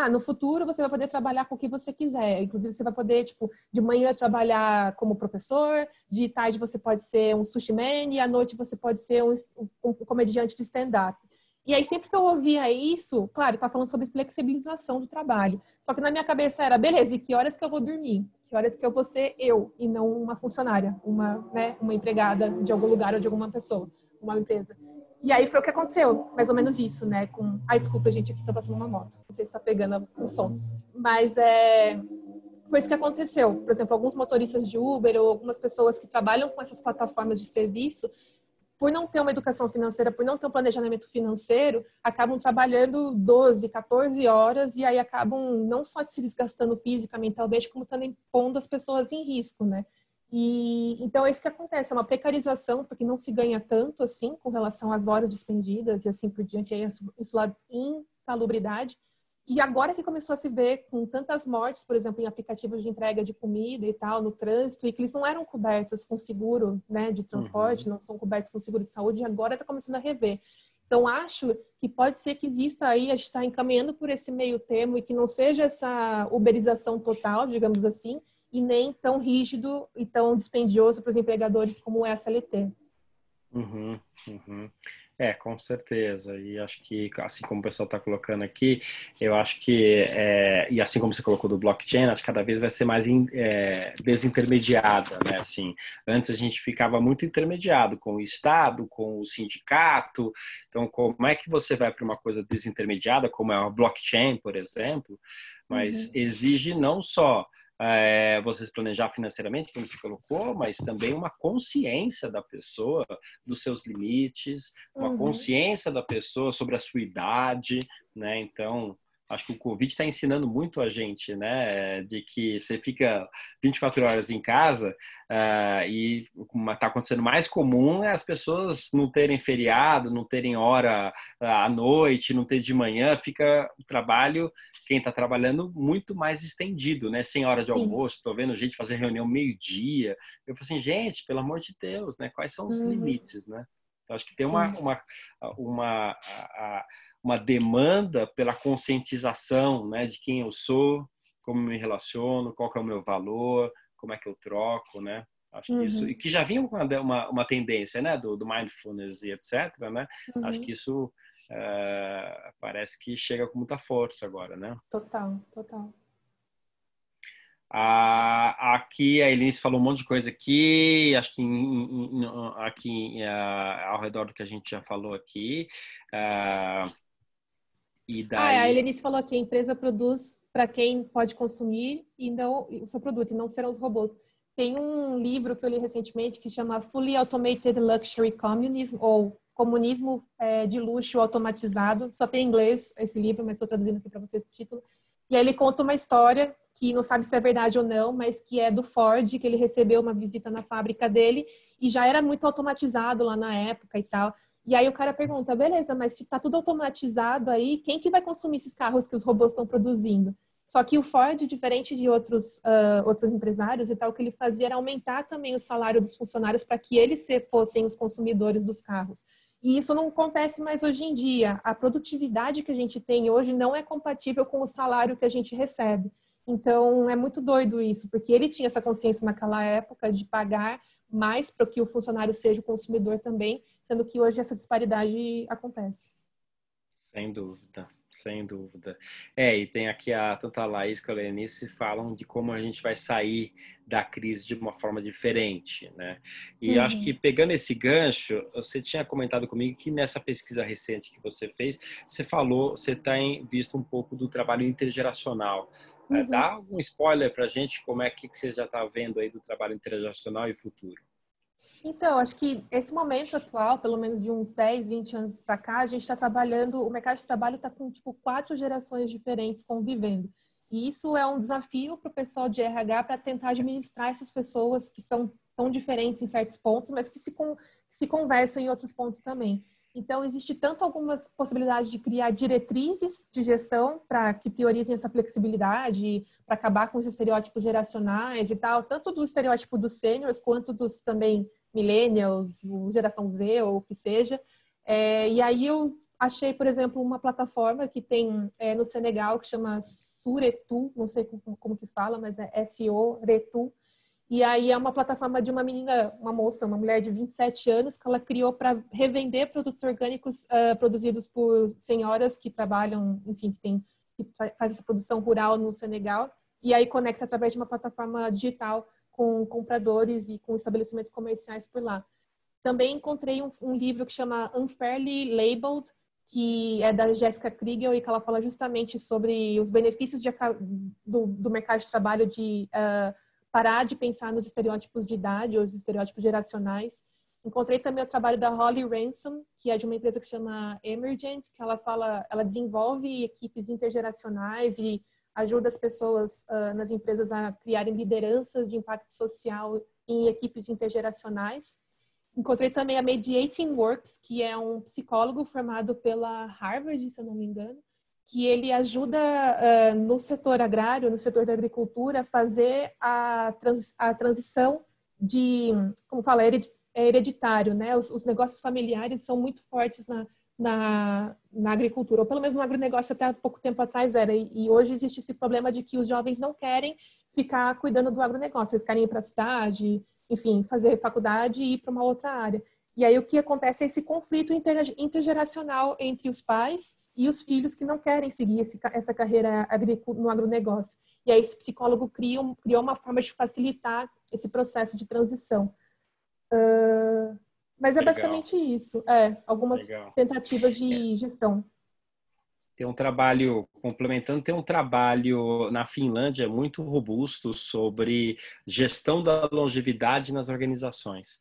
no futuro você vai poder trabalhar com o que você quiser, inclusive você vai poder, tipo, de manhã trabalhar como professor, de tarde você pode ser um sushi man e à noite você pode ser um comediante de stand-up. E aí, sempre que eu ouvia isso, claro, tá falando sobre flexibilização do trabalho. Só que na minha cabeça era, beleza, e que horas que eu vou dormir? Que horas que eu vou ser eu e não uma funcionária, uma empregada de algum lugar ou de alguma pessoa, uma empresa. E aí foi o que aconteceu, mais ou menos isso, né? Ai, desculpa, gente, aqui tá passando uma moto. Não sei se tá pegando o som. Mas foi isso que aconteceu. Por exemplo, alguns motoristas de Uber ou algumas pessoas que trabalham com essas plataformas de serviço, por não ter uma educação financeira, por não ter um planejamento financeiro, acabam trabalhando 12, 14 horas e aí acabam não só se desgastando fisicamente, mentalmente, como também pondo as pessoas em risco, né? E então é isso que acontece, é uma precarização, porque não se ganha tanto assim com relação às horas despendidas e assim por diante, aí insalubridade. E agora que começou a se ver com tantas mortes, por exemplo, em aplicativos de entrega de comida e tal, no trânsito, e que eles não eram cobertos com seguro, né, de transporte, não são cobertos com seguro de saúde, e agora está começando a rever. Então, acho que pode ser que exista aí, a gente está encaminhando por esse meio termo e que não seja essa uberização total, digamos assim, e nem tão rígido e tão dispendioso para os empregadores como é a CLT. Com certeza. E acho que, assim como o pessoal está colocando aqui, eu acho que, e assim como você colocou do blockchain, acho que cada vez vai ser mais desintermediada, né? Assim, antes a gente ficava muito intermediado com o Estado, com o sindicato. Então, como é que você vai para uma coisa desintermediada, como é a blockchain, por exemplo, mas exige não só você se planejar financeiramente, como você colocou, mas também uma consciência da pessoa dos seus limites, uma consciência da pessoa sobre a sua idade, né? Então, Acho que o Covid está ensinando muito a gente, né? De que você fica 24 horas em casa e como está acontecendo mais comum é as pessoas não terem feriado, não terem hora à noite, não ter de manhã, fica o trabalho, quem está trabalhando, muito mais estendido, né? Sem hora de Sim. almoço, estou vendo gente fazer reunião meio-dia. Eu falo assim, gente, pelo amor de Deus, né? Quais são os limites, né? Eu acho que tem uma demanda pela conscientização, né, de quem eu sou, como me relaciono, qual que é o meu valor, como é que eu troco, né? Acho que isso, e que já vinha uma tendência, né, do mindfulness e etc, né? Acho que isso parece que chega com muita força agora, né? Total, total. Aqui a Eunice falou um monte de coisa aqui, acho que ao redor do que a gente já falou aqui. E daí... a Helenice falou aqui, a empresa produz para quem pode consumir e não o seu produto, e não serão os robôs. Tem um livro que eu li recentemente que chama Fully Automated Luxury Communism, ou Comunismo de Luxo Automatizado. Só tem em inglês esse livro, mas estou traduzindo aqui para vocês o título. E aí ele conta uma história que não sabe se é verdade ou não, mas que é do Ford, que ele recebeu uma visita na fábrica dele e já era muito automatizado lá na época e tal. E aí o cara pergunta, beleza, mas se tá tudo automatizado aí, quem que vai consumir esses carros que os robôs estão produzindo? Só que o Ford, diferente de outros empresários e tal, o que ele fazia era aumentar também o salário dos funcionários para que eles fossem os consumidores dos carros. E isso não acontece mais hoje em dia. A produtividade que a gente tem hoje não é compatível com o salário que a gente recebe. Então, é muito doido isso, porque ele tinha essa consciência naquela época de pagar mais para que o funcionário seja o consumidor também, sendo que hoje essa disparidade acontece. Sem dúvida, sem dúvida. E tem aqui tanto a Laís quanto a Lenice falam de como a gente vai sair da crise de uma forma diferente, né? E acho que pegando esse gancho, você tinha comentado comigo que nessa pesquisa recente que você fez, você tem visto um pouco do trabalho intergeracional. Dá algum spoiler para a gente como é que você já está vendo aí do trabalho intergeracional e futuro? Então, acho que esse momento atual, pelo menos de uns 10, 20 anos para cá, a gente está trabalhando, o mercado de trabalho está com, 4 gerações diferentes convivendo. E isso é um desafio para o pessoal de RH para tentar administrar essas pessoas que são tão diferentes em certos pontos, mas que se conversam em outros pontos também. Então, existe tanto algumas possibilidades de criar diretrizes de gestão para que priorizem essa flexibilidade, para acabar com os estereótipos geracionais e tal, tanto do estereótipo dos sêniors quanto dos também millennials, geração Z ou o que seja. E aí eu achei, por exemplo, uma plataforma que tem no Senegal que chama Suretu, não sei como que fala, mas é S-O-Retu. E aí é uma plataforma de uma menina, uma moça, uma mulher de 27 anos, que ela criou para revender produtos orgânicos produzidos por senhoras que trabalham, enfim, que faz essa produção rural no Senegal. E aí conecta através de uma plataforma digital com compradores e com estabelecimentos comerciais por lá. Também encontrei um livro que chama Unfairly Labeled, que é da Jessica Kriegel e que ela fala justamente sobre os benefícios do mercado de trabalho de parar de pensar nos estereótipos de idade ou os estereótipos geracionais. Encontrei também o trabalho da Holly Ransom, que é de uma empresa que se chama Emergent, que ela desenvolve equipes intergeracionais e ajuda as pessoas nas empresas a criarem lideranças de impacto social em equipes intergeracionais. Encontrei também a Mediating Works, que é um psicólogo formado pela Harvard, se eu não me engano, que ele ajuda no setor agrário, no setor da agricultura, a fazer a transição de, como fala, hereditário, né? Os negócios familiares são muito fortes na agricultura, ou pelo menos no agronegócio até há pouco tempo atrás era, e hoje existe esse problema de que os jovens não querem ficar cuidando do agronegócio, eles querem ir para a cidade, enfim, fazer faculdade e ir para uma outra área. E aí o que acontece é esse conflito intergeracional entre os pais e os filhos que não querem seguir essa carreira no agronegócio. E aí esse psicólogo criou uma forma de facilitar esse processo de transição. Mas é basicamente isso. Algumas tentativas de gestão. Tem um trabalho, complementando, tem um trabalho na Finlândia muito robusto sobre gestão da longevidade nas organizações.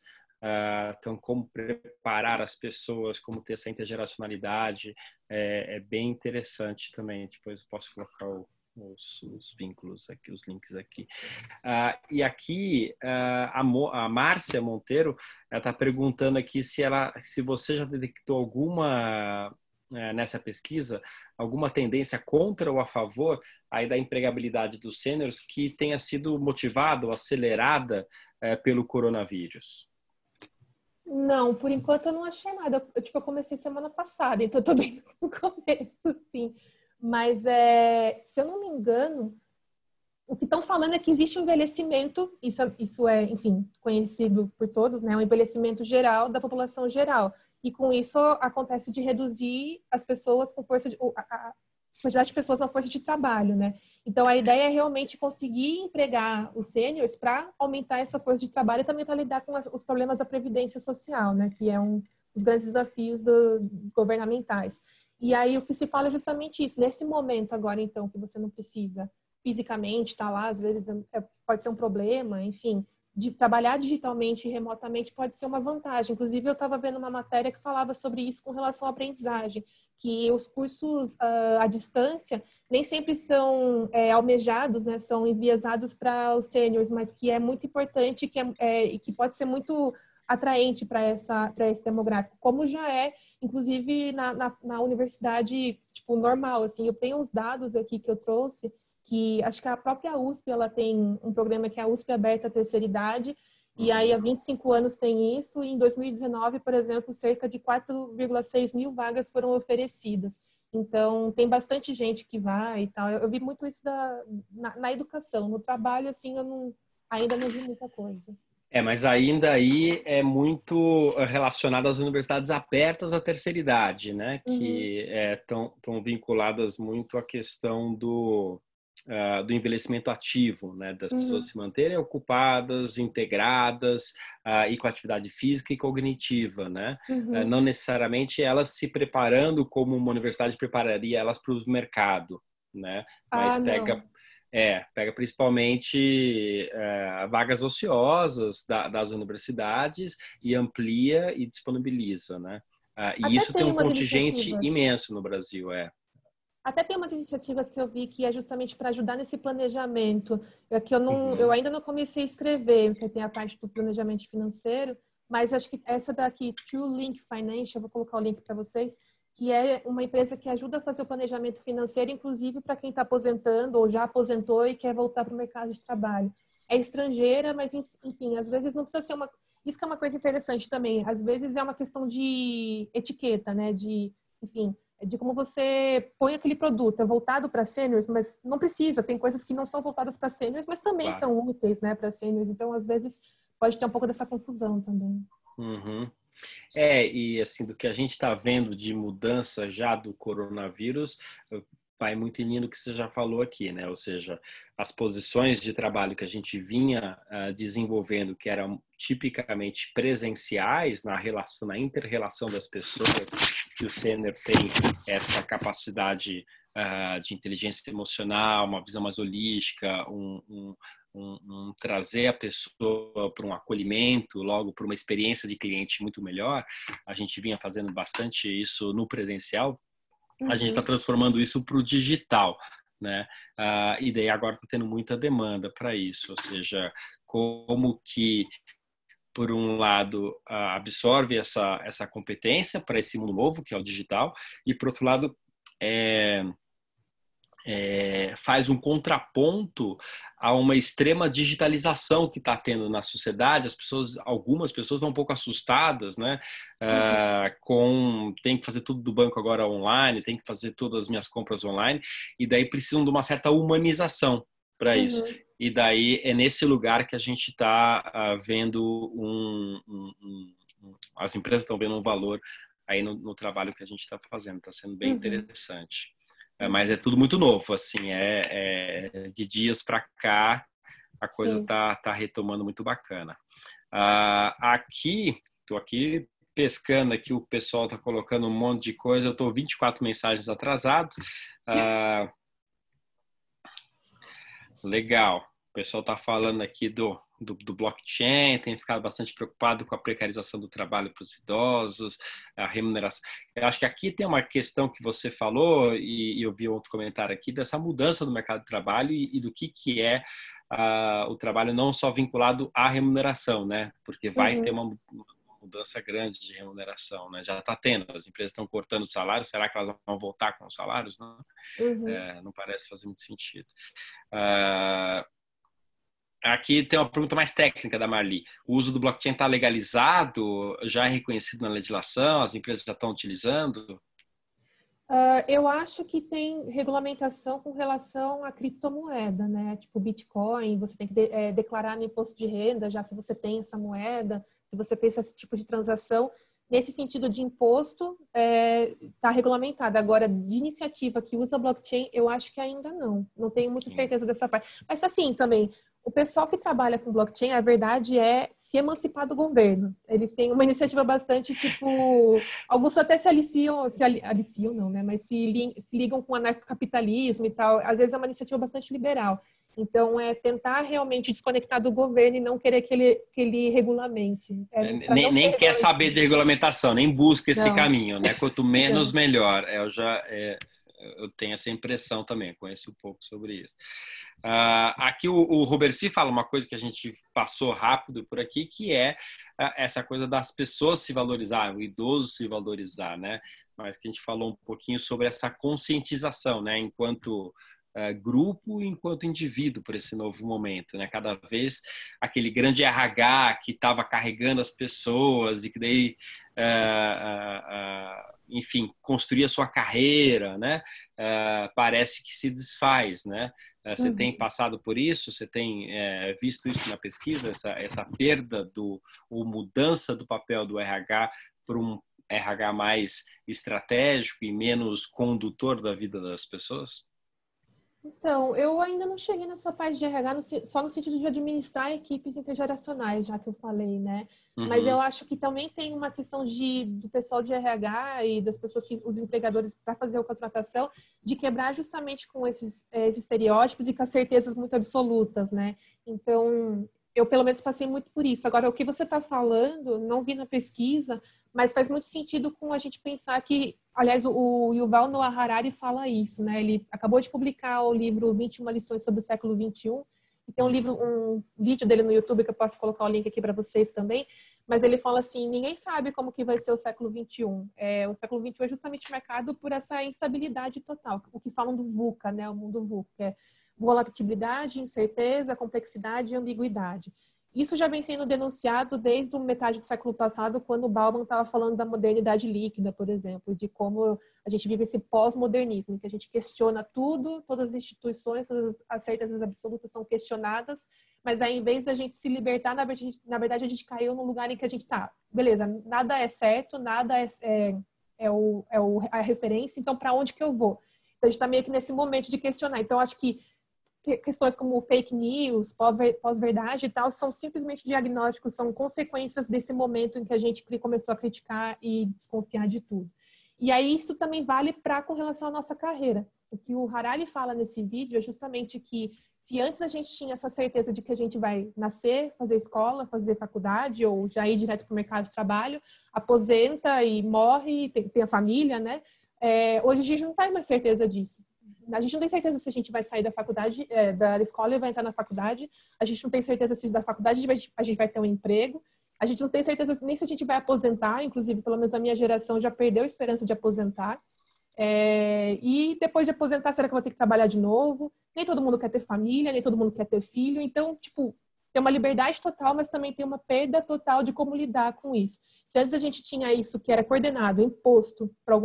Então, como preparar as pessoas, como ter essa intergeracionalidade, é bem interessante também. Depois eu posso colocar os vínculos aqui, os links aqui. E aqui a Márcia Monteiro está perguntando aqui se você já detectou alguma nessa pesquisa alguma tendência contra ou a favor aí da empregabilidade dos sêniores que tenha sido motivada ou acelerada pelo coronavírus. Não, por enquanto eu não achei nada. Eu comecei semana passada, então eu tô bem no começo, sim. Mas, se eu não me engano, o que estão falando é que existe um envelhecimento, isso é, enfim, conhecido por todos, né? Um envelhecimento geral da população geral. E com isso acontece de reduzir as pessoas com a quantidade de pessoas na força de trabalho, né? Então a ideia é realmente conseguir empregar os sêniores para aumentar essa força de trabalho e também para lidar com os problemas da previdência social, né? Que é um dos grandes desafios governamentais. E aí o que se fala é justamente isso. Nesse momento agora, então, que você não precisa fisicamente estar lá, às vezes pode ser um problema, enfim, de trabalhar digitalmente e remotamente pode ser uma vantagem. Inclusive, eu estava vendo uma matéria que falava sobre isso com relação à aprendizagem, que os cursos à distância nem sempre são almejados, né, são enviesados para os sêniores, mas que é muito importante e que pode ser muito atraente para esse demográfico, como já é, inclusive, na universidade tipo, normal. Assim, eu tenho uns dados aqui que eu trouxe, que acho que a própria USP ela tem um programa que é a USP Aberta à Terceira Idade, e aí há 25 anos tem isso, e em 2019, por exemplo, cerca de 4,6 mil vagas foram oferecidas. Então, tem bastante gente que vai e tal. Eu vi muito isso na educação. No trabalho, assim, ainda não vi muita coisa. Mas ainda aí é muito relacionado às universidades abertas à terceira idade, né? Que estão vinculadas muito à questão do envelhecimento ativo, né? Das pessoas se manterem ocupadas, integradas e com atividade física e cognitiva, né? Não necessariamente elas se preparando como uma universidade prepararia elas para o mercado, né? Mas pega principalmente vagas ociosas das universidades e amplia e disponibiliza, né? E isso tem um contingente imenso no Brasil, Até tem umas iniciativas que eu vi que é justamente para ajudar nesse planejamento. Eu ainda não comecei a escrever, porque tem a parte do planejamento financeiro, mas acho que essa daqui, True Link Financial, vou colocar o link para vocês, que é uma empresa que ajuda a fazer o planejamento financeiro, inclusive para quem está aposentando ou já aposentou e quer voltar para o mercado de trabalho. É estrangeira, mas, enfim, às vezes não precisa ser uma... Isso que é uma coisa interessante também. Às vezes é uma questão de etiqueta, né? Enfim, de como você põe aquele produto. É voltado para sêniores, mas não precisa. Tem coisas que não são voltadas para sêniores, mas também são úteis, né, para sêniores. Então, às vezes, pode ter um pouco dessa confusão também. E assim, do que a gente está vendo de mudança já do coronavírus, vai muito em linha do que você já falou aqui, né? Ou seja, as posições de trabalho que a gente vinha desenvolvendo, que eram tipicamente presenciais na inter-relação das pessoas, que o sênior tem essa capacidade de inteligência emocional, uma visão mais holística, trazer a pessoa para um acolhimento, logo para uma experiência de cliente muito melhor. A gente vinha fazendo bastante isso no presencial. A gente está transformando isso para o digital, né? E daí agora está tendo muita demanda para isso, ou seja, como que, por um lado, absorve essa competência para esse mundo novo, que é o digital, e, por outro lado, faz um contraponto a uma extrema digitalização que está tendo na sociedade. Algumas pessoas estão um pouco assustadas, né? Tem que fazer tudo do banco agora online, tem que fazer todas as minhas compras online, e daí precisam de uma certa humanização para isso. E daí é nesse lugar que a gente está vendo as empresas estão vendo um valor aí no trabalho que a gente está fazendo. Está sendo bem interessante. Mas é tudo muito novo, assim, de dias para cá a coisa tá retomando muito bacana. Estou aqui pescando aqui, o pessoal está colocando um monte de coisa, eu estou 24 mensagens atrasado. Legal, pessoal está falando aqui do blockchain, tem ficado bastante preocupado com a precarização do trabalho para os idosos, a remuneração. Eu acho que aqui tem uma questão que você falou, e eu vi outro comentário aqui, dessa mudança do mercado de trabalho e do que é o trabalho não só vinculado à remuneração, né? Porque vai ter uma mudança grande de remuneração, né? Já está tendo, as empresas estão cortando o salário, será que elas vão voltar com os salários? Não, não parece fazer muito sentido. Aqui tem uma pergunta mais técnica da Marli. O uso do blockchain está legalizado? Já é reconhecido na legislação? As empresas já estão utilizando? Eu acho que tem regulamentação com relação à criptomoeda, né? Tipo Bitcoin, você tem que declarar no imposto de renda, já se você tem essa moeda, se você fez esse tipo de transação. Nesse sentido de imposto, está regulamentado. Agora, de iniciativa que usa blockchain, eu acho que ainda não. Não tenho muita certeza dessa parte. Mas assim, também, o pessoal que trabalha com blockchain, a verdade é se emancipar do governo. Eles têm uma iniciativa bastante, tipo... Alguns até se aliciam não, né? Mas se ligam com o anarcocapitalismo e tal. Às vezes é uma iniciativa bastante liberal. Então, é tentar realmente desconectar do governo e não querer que ele regulamente. Nem quer saber de regulamentação, nem busca esse caminho, né? Quanto menos, melhor. Eu tenho essa impressão também, conheço um pouco sobre isso. Aqui o Roberci fala uma coisa que a gente passou rápido por aqui, que é essa coisa das pessoas se valorizar, o idoso se valorizar, né? Mas que a gente falou um pouquinho sobre essa conscientização, né? Enquanto grupo, enquanto indivíduo, por esse novo momento, né? Cada vez aquele grande RH que estava carregando as pessoas e que daí enfim, construir a sua carreira, né? Parece que se desfaz, né? Você tem passado por isso? Você tem visto isso na pesquisa? Essa perda ou mudança do papel do RH para um RH mais estratégico e menos condutor da vida das pessoas? Então, eu ainda não cheguei nessa parte de RH só no sentido de administrar equipes intergeracionais, já que eu falei, né? Mas eu acho que também tem uma questão do pessoal de RH e das pessoas os empregadores para fazer a contratação, de quebrar justamente com esses estereótipos e com as certezas muito absolutas, né? Então, eu pelo menos passei muito por isso. Agora, o que você está falando, não vi na pesquisa, mas faz muito sentido com a gente pensar que, aliás, o Yuval Noah Harari fala isso, né? Ele acabou de publicar o livro 21 lições sobre o século XXI, e tem um vídeo dele no YouTube que eu posso colocar o link aqui para vocês também, mas ele fala assim, ninguém sabe como que vai ser o século XXI. O século XXI é justamente marcado por essa instabilidade total, o que falam do VUCA, né? O mundo VUCA, que é volatilidade, incerteza, complexidade e ambiguidade. Isso já vem sendo denunciado desde a metade do século passado, quando o Bauman estava falando da modernidade líquida, por exemplo, de como a gente vive esse pós-modernismo, em que a gente questiona tudo, todas as instituições, todas as certezas absolutas são questionadas, mas aí, em vez da gente se libertar, na verdade, a gente caiu num lugar em que a gente está, beleza, nada é certo, nada a referência, então para onde que eu vou? Então a gente está meio que nesse momento de questionar. Então acho que questões como fake news, pós-verdade e tal, são simplesmente diagnósticos, são consequências desse momento em que a gente começou a criticar e desconfiar de tudo. E aí isso também vale com relação à nossa carreira. O que o Harari fala nesse vídeo é justamente que se antes a gente tinha essa certeza de que a gente vai nascer, fazer escola, fazer faculdade ou já ir direto para o mercado de trabalho, aposenta e morre, tem a família, né? Hoje a gente não tem mais certeza disso. A gente não tem certeza se a gente vai sair da faculdade, da escola e vai entrar na faculdade. A gente não tem certeza se da faculdade a gente vai ter um emprego. A gente não tem certeza nem se a gente vai aposentar. Inclusive, pelo menos a minha geração já perdeu a esperança de aposentar. E depois de aposentar, será que eu vou ter que trabalhar de novo? Nem todo mundo quer ter família, nem todo mundo quer ter filho. Então, tipo, tem uma liberdade total, mas também tem uma perda total de como lidar com isso. Se antes a gente tinha isso que era coordenado, imposto para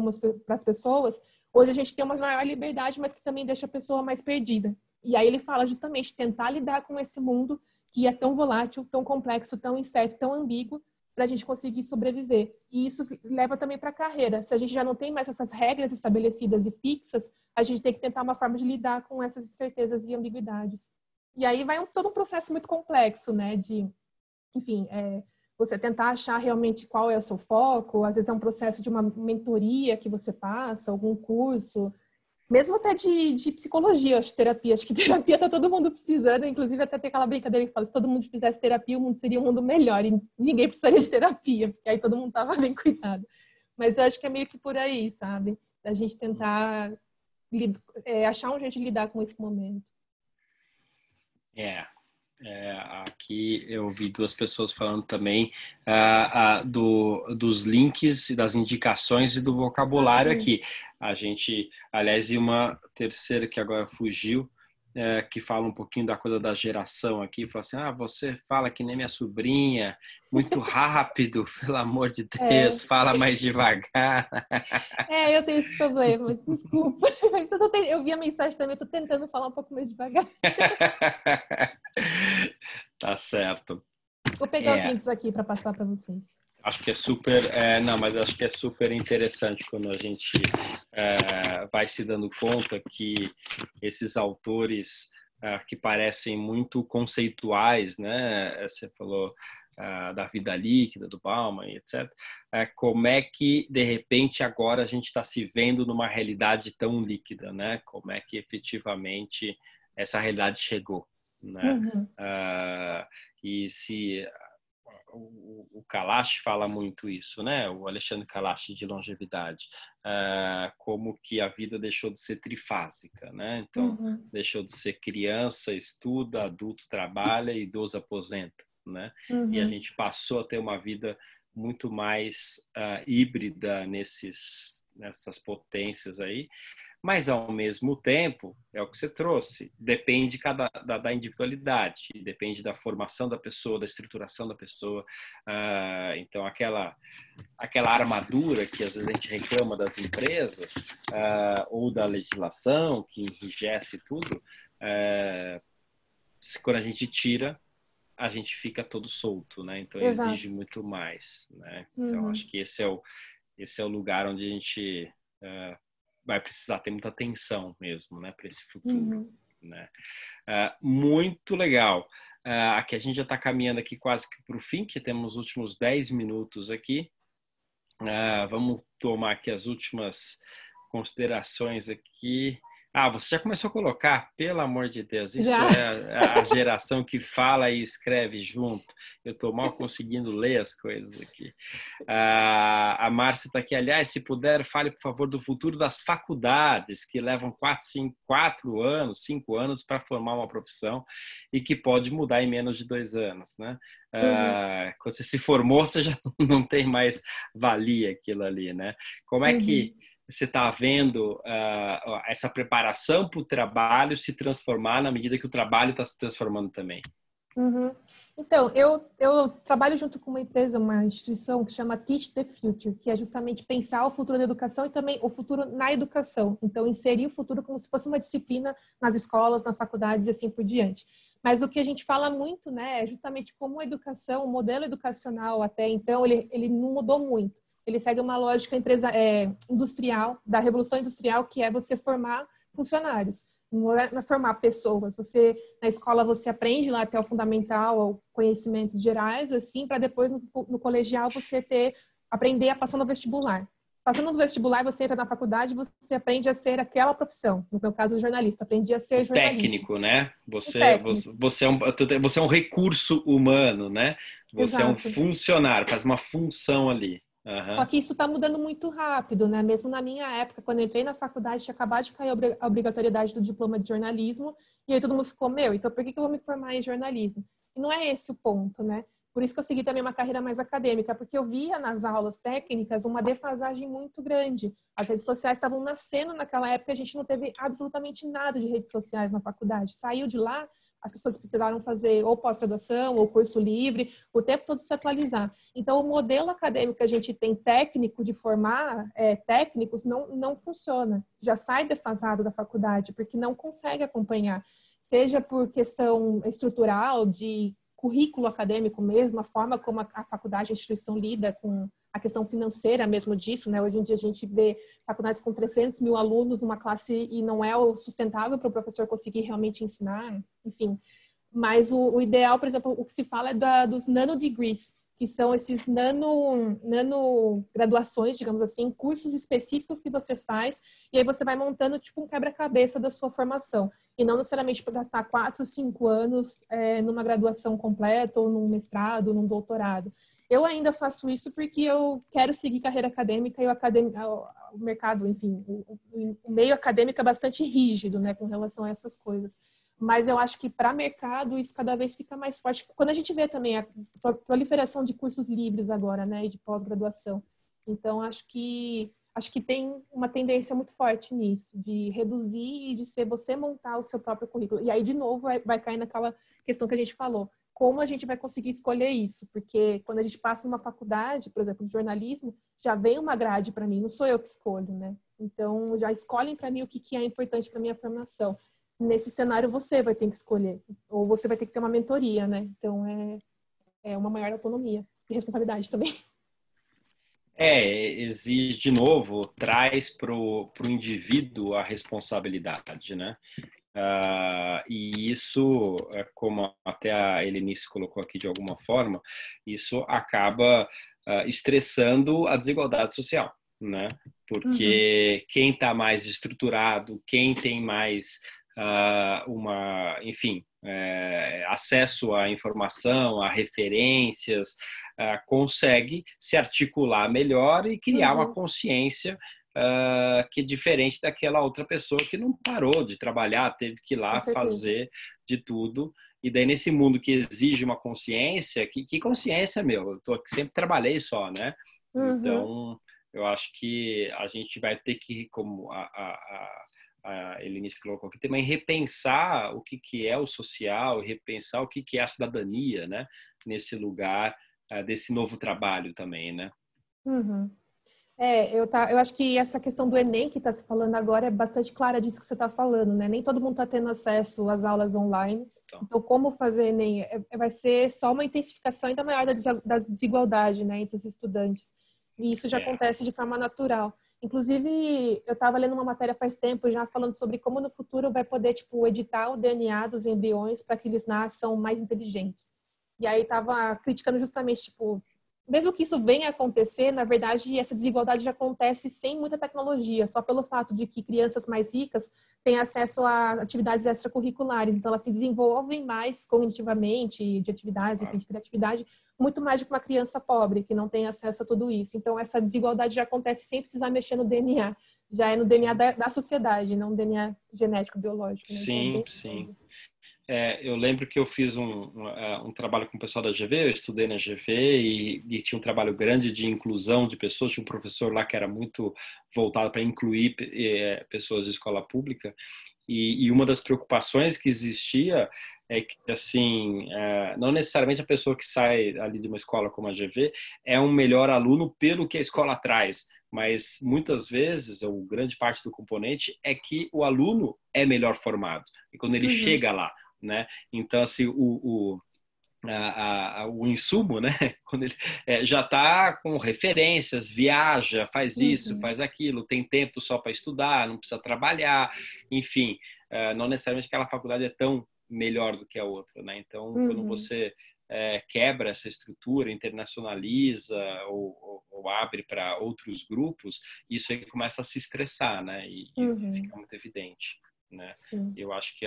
as pessoas, hoje a gente tem uma maior liberdade, mas que também deixa a pessoa mais perdida. E aí ele fala justamente tentar lidar com esse mundo que é tão volátil, tão complexo, tão incerto, tão ambíguo, para a gente conseguir sobreviver. E isso leva também para a carreira. Se a gente já não tem mais essas regras estabelecidas e fixas, a gente tem que tentar uma forma de lidar com essas incertezas e ambiguidades. E aí vai todo um processo muito complexo, né? De, enfim, você tentar achar realmente qual é o seu foco. Às vezes é um processo de uma mentoria que você passa, algum curso. Mesmo até de psicologia, acho que terapia tá todo mundo precisando, inclusive até tem aquela brincadeira que fala, se todo mundo fizesse terapia, o mundo seria um mundo melhor, e ninguém precisaria de terapia, porque aí todo mundo tava bem cuidado. Mas eu acho que é meio que por aí, sabe? Da gente tentar achar um jeito de lidar com esse momento. Aqui eu vi duas pessoas falando também dos links, das indicações e do vocabulário aqui. A gente, aliás, e uma terceira que agora fugiu, que fala um pouquinho da coisa da geração aqui, fala assim, você fala que nem minha sobrinha, muito rápido, pelo amor de Deus, fala mais devagar. Eu tenho esse problema, desculpa. Eu vi a mensagem também, estou tentando falar um pouco mais devagar. Tá certo. Vou pegar os links aqui para passar para vocês. Acho que é super, mas acho que é super interessante quando a gente vai se dando conta que esses autores que parecem muito conceituais, né? Você falou da vida líquida, do Bauman, etc. Como é que, de repente, agora a gente está se vendo numa realidade tão líquida, né? Como é que efetivamente essa realidade chegou, né? E se... O Kalash fala muito isso, né? O Alexandre Kalash de longevidade, como que a vida deixou de ser trifásica, né? Então, deixou de ser criança, estuda, adulto, trabalha, idoso, aposenta, né? E a gente passou a ter uma vida muito mais híbrida nessas potências aí. Mas, ao mesmo tempo, é o que você trouxe, depende da individualidade, depende da formação da pessoa, da estruturação da pessoa. Então, aquela armadura que às vezes a gente reclama das empresas ou da legislação que enrijece tudo, quando a gente tira, a gente fica todo solto, né? Então, exige muito mais, né? Então, acho que esse é o lugar onde a gente... vai precisar ter muita atenção mesmo, né, para esse futuro, né? Muito legal. Aqui a gente já está caminhando aqui quase que para o fim, que temos os últimos 10 minutos aqui. Vamos tomar aqui as últimas considerações aqui. Você já começou a colocar, pelo amor de Deus, isso é a geração que fala e escreve junto. Eu estou mal conseguindo ler as coisas aqui. A Márcia está aqui, aliás, se puder, fale, por favor, do futuro das faculdades, que levam 4 anos, 5 anos para formar uma profissão e que pode mudar em menos de 2 anos, né? Quando você se formou, você já não tem mais valia aquilo ali, né? Como é que você está vendo essa preparação para o trabalho se transformar na medida que o trabalho está se transformando também? Então, eu trabalho junto com uma empresa, uma instituição que chama Teach the Future, que é justamente pensar o futuro da educação e também o futuro na educação. Então, inserir o futuro como se fosse uma disciplina nas escolas, nas faculdades e assim por diante. Mas o que a gente fala muito, né, é justamente como a educação, o modelo educacional até então, ele não mudou muito. Ele segue uma lógica industrial, da revolução industrial, que é você formar funcionários, não é formar pessoas. Na escola você aprende lá até o fundamental, ou conhecimentos gerais, assim, para depois no colegial você aprender a passar no vestibular. Passando no vestibular, você entra na faculdade, você aprende a ser aquela profissão. No meu caso, jornalista. Aprendi a ser jornalista. Técnico, né? Você é um recurso humano, né? Você é um funcionário, faz uma função ali. Só que isso está mudando muito rápido, né? Mesmo na minha época, quando eu entrei na faculdade, tinha acabado de cair a obrigatoriedade do diploma de jornalismo, e aí todo mundo ficou, então por que eu vou me formar em jornalismo? E não é esse o ponto, né? Por isso que eu segui também uma carreira mais acadêmica, porque eu via nas aulas técnicas uma defasagem muito grande. As redes sociais estavam nascendo naquela época, a gente não teve absolutamente nada de redes sociais na faculdade. Saiu de lá, as pessoas precisaram fazer ou pós-graduação ou curso livre, o tempo todo se atualizar. Então, o modelo acadêmico que a gente tem técnico de formar técnicos não funciona. Já sai defasado da faculdade, porque não consegue acompanhar. Seja por questão estrutural, de currículo acadêmico mesmo, a forma como a faculdade, a instituição lida com a questão financeira mesmo disso, né? Hoje em dia a gente vê faculdades com 300 mil alunos numa classe e não é o sustentável para o professor conseguir realmente ensinar, enfim. Mas o ideal, por exemplo, o que se fala é dos nanodegrees, que são esses nano graduações, digamos assim, cursos específicos que você faz, e aí você vai montando tipo um quebra-cabeça da sua formação. E não necessariamente para gastar 4, 5 anos numa graduação completa, ou num mestrado, num doutorado. Eu ainda faço isso porque eu quero seguir carreira acadêmica e o mercado, enfim, o meio acadêmico é bastante rígido, né, com relação a essas coisas. Mas eu acho que para mercado isso cada vez fica mais forte. Quando a gente vê também a proliferação de cursos livres agora, né, e de pós-graduação. Então, acho que tem uma tendência muito forte nisso, de reduzir e de ser você montar o seu próprio currículo. E aí, de novo, vai cair naquela questão que a gente falou. Como a gente vai conseguir escolher isso? Porque quando a gente passa numa faculdade, por exemplo, de jornalismo, já vem uma grade para mim, não sou eu que escolho, né? Então, já escolhem para mim o que é importante para minha formação. Nesse cenário, você vai ter que escolher. Ou você vai ter que ter uma mentoria, né? Então, é uma maior autonomia e responsabilidade também. Exige, de novo, traz para o indivíduo a responsabilidade, né? E isso, como até a Helenice colocou aqui de alguma forma, isso acaba estressando a desigualdade social, né? Porque quem está mais estruturado, quem tem mais acesso à informação, a referências, consegue se articular melhor e criar uma consciência que é diferente daquela outra pessoa que não parou de trabalhar, teve que ir lá fazer de tudo. E daí, nesse mundo que exige uma consciência, que consciência, meu? Sempre trabalhei só, né? Então, eu acho que a gente vai ter que, como a Helenice colocou aqui, também repensar o que é o social, repensar o que é a cidadania, né? Nesse lugar desse novo trabalho também, né? Eu acho que essa questão do Enem que está se falando agora é bastante clara disso que você está falando, né? Nem todo mundo está tendo acesso às aulas online. Então, como fazer Enem? Vai ser só uma intensificação ainda maior da desigualdade, né, entre os estudantes. E isso já acontece de forma natural. Inclusive, eu estava lendo uma matéria faz tempo já falando sobre como no futuro vai poder, tipo, editar o DNA dos embriões para que eles nasçam mais inteligentes. E aí estava criticando justamente, tipo, mesmo que isso venha a acontecer, na verdade, essa desigualdade já acontece sem muita tecnologia, só pelo fato de que crianças mais ricas têm acesso a atividades extracurriculares, então elas se desenvolvem mais cognitivamente, de atividades, enfim, de criatividade, muito mais do que uma criança pobre, que não tem acesso a tudo isso. Então, essa desigualdade já acontece sem precisar mexer no DNA, já é no DNA da sociedade, não no DNA genético, biológico. Né? Sim, sim. Eu lembro que eu fiz um trabalho com o pessoal da GV, eu estudei na GV e tinha um trabalho grande de inclusão de pessoas, tinha um professor lá que era muito voltado para incluir pessoas de escola pública, e uma das preocupações que existia é que, assim, não necessariamente a pessoa que sai ali de uma escola como a GV é um melhor aluno pelo que a escola traz, mas muitas vezes, ou grande parte do componente, é que o aluno é melhor formado, e quando ele chega lá, né? Então, assim, o insumo, né? Quando ele já está com referências, viaja, faz isso, faz aquilo, tem tempo só para estudar, não precisa trabalhar, enfim, não necessariamente aquela faculdade é tão melhor do que a outra, né? Então, quando você quebra essa estrutura, internacionaliza ou abre para outros grupos, isso aí começa a se estressar, né? E fica muito evidente, né? Sim. Eu acho que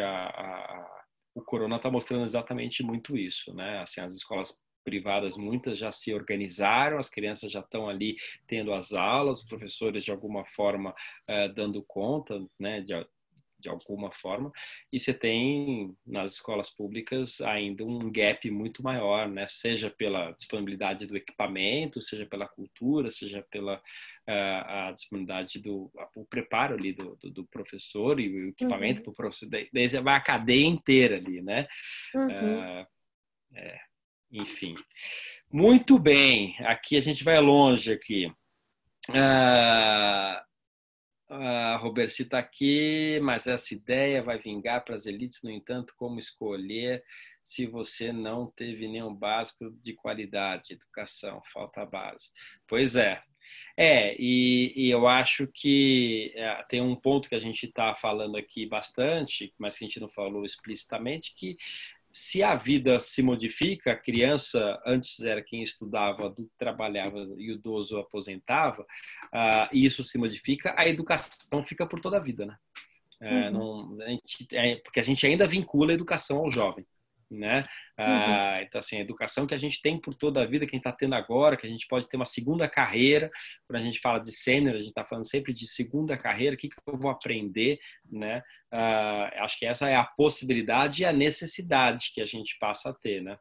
o corona está mostrando exatamente muito isso, né? Assim, as escolas privadas, muitas já se organizaram, as crianças já estão ali tendo as aulas, os professores de alguma forma dando conta, né? De alguma forma, e você tem nas escolas públicas ainda um gap muito maior, né? Seja pela disponibilidade do equipamento, seja pela cultura, seja pela a disponibilidade o preparo ali do professor e o equipamento para o professor, daí vai a cadeia inteira ali, né? Enfim. Muito bem, aqui a gente vai longe aqui. Roberto está aqui, mas essa ideia vai vingar para as elites, no entanto, como escolher se você não teve nenhum básico de qualidade, educação, falta base. Pois é. E eu acho que tem um ponto que a gente está falando aqui bastante, mas que a gente não falou explicitamente, que se a vida se modifica, a criança antes era quem estudava, adulto trabalhava e o idoso aposentava, e isso se modifica, a educação fica por toda a vida, né? Porque a gente ainda vincula a educação ao jovem, né? Então, assim, a educação que a gente tem por toda a vida, que a gente está tendo agora, que a gente pode ter uma segunda carreira, quando a gente fala de sênior, a gente está falando sempre de segunda carreira, o que eu vou aprender, né? Acho que essa é a possibilidade e a necessidade que a gente passa a ter, né?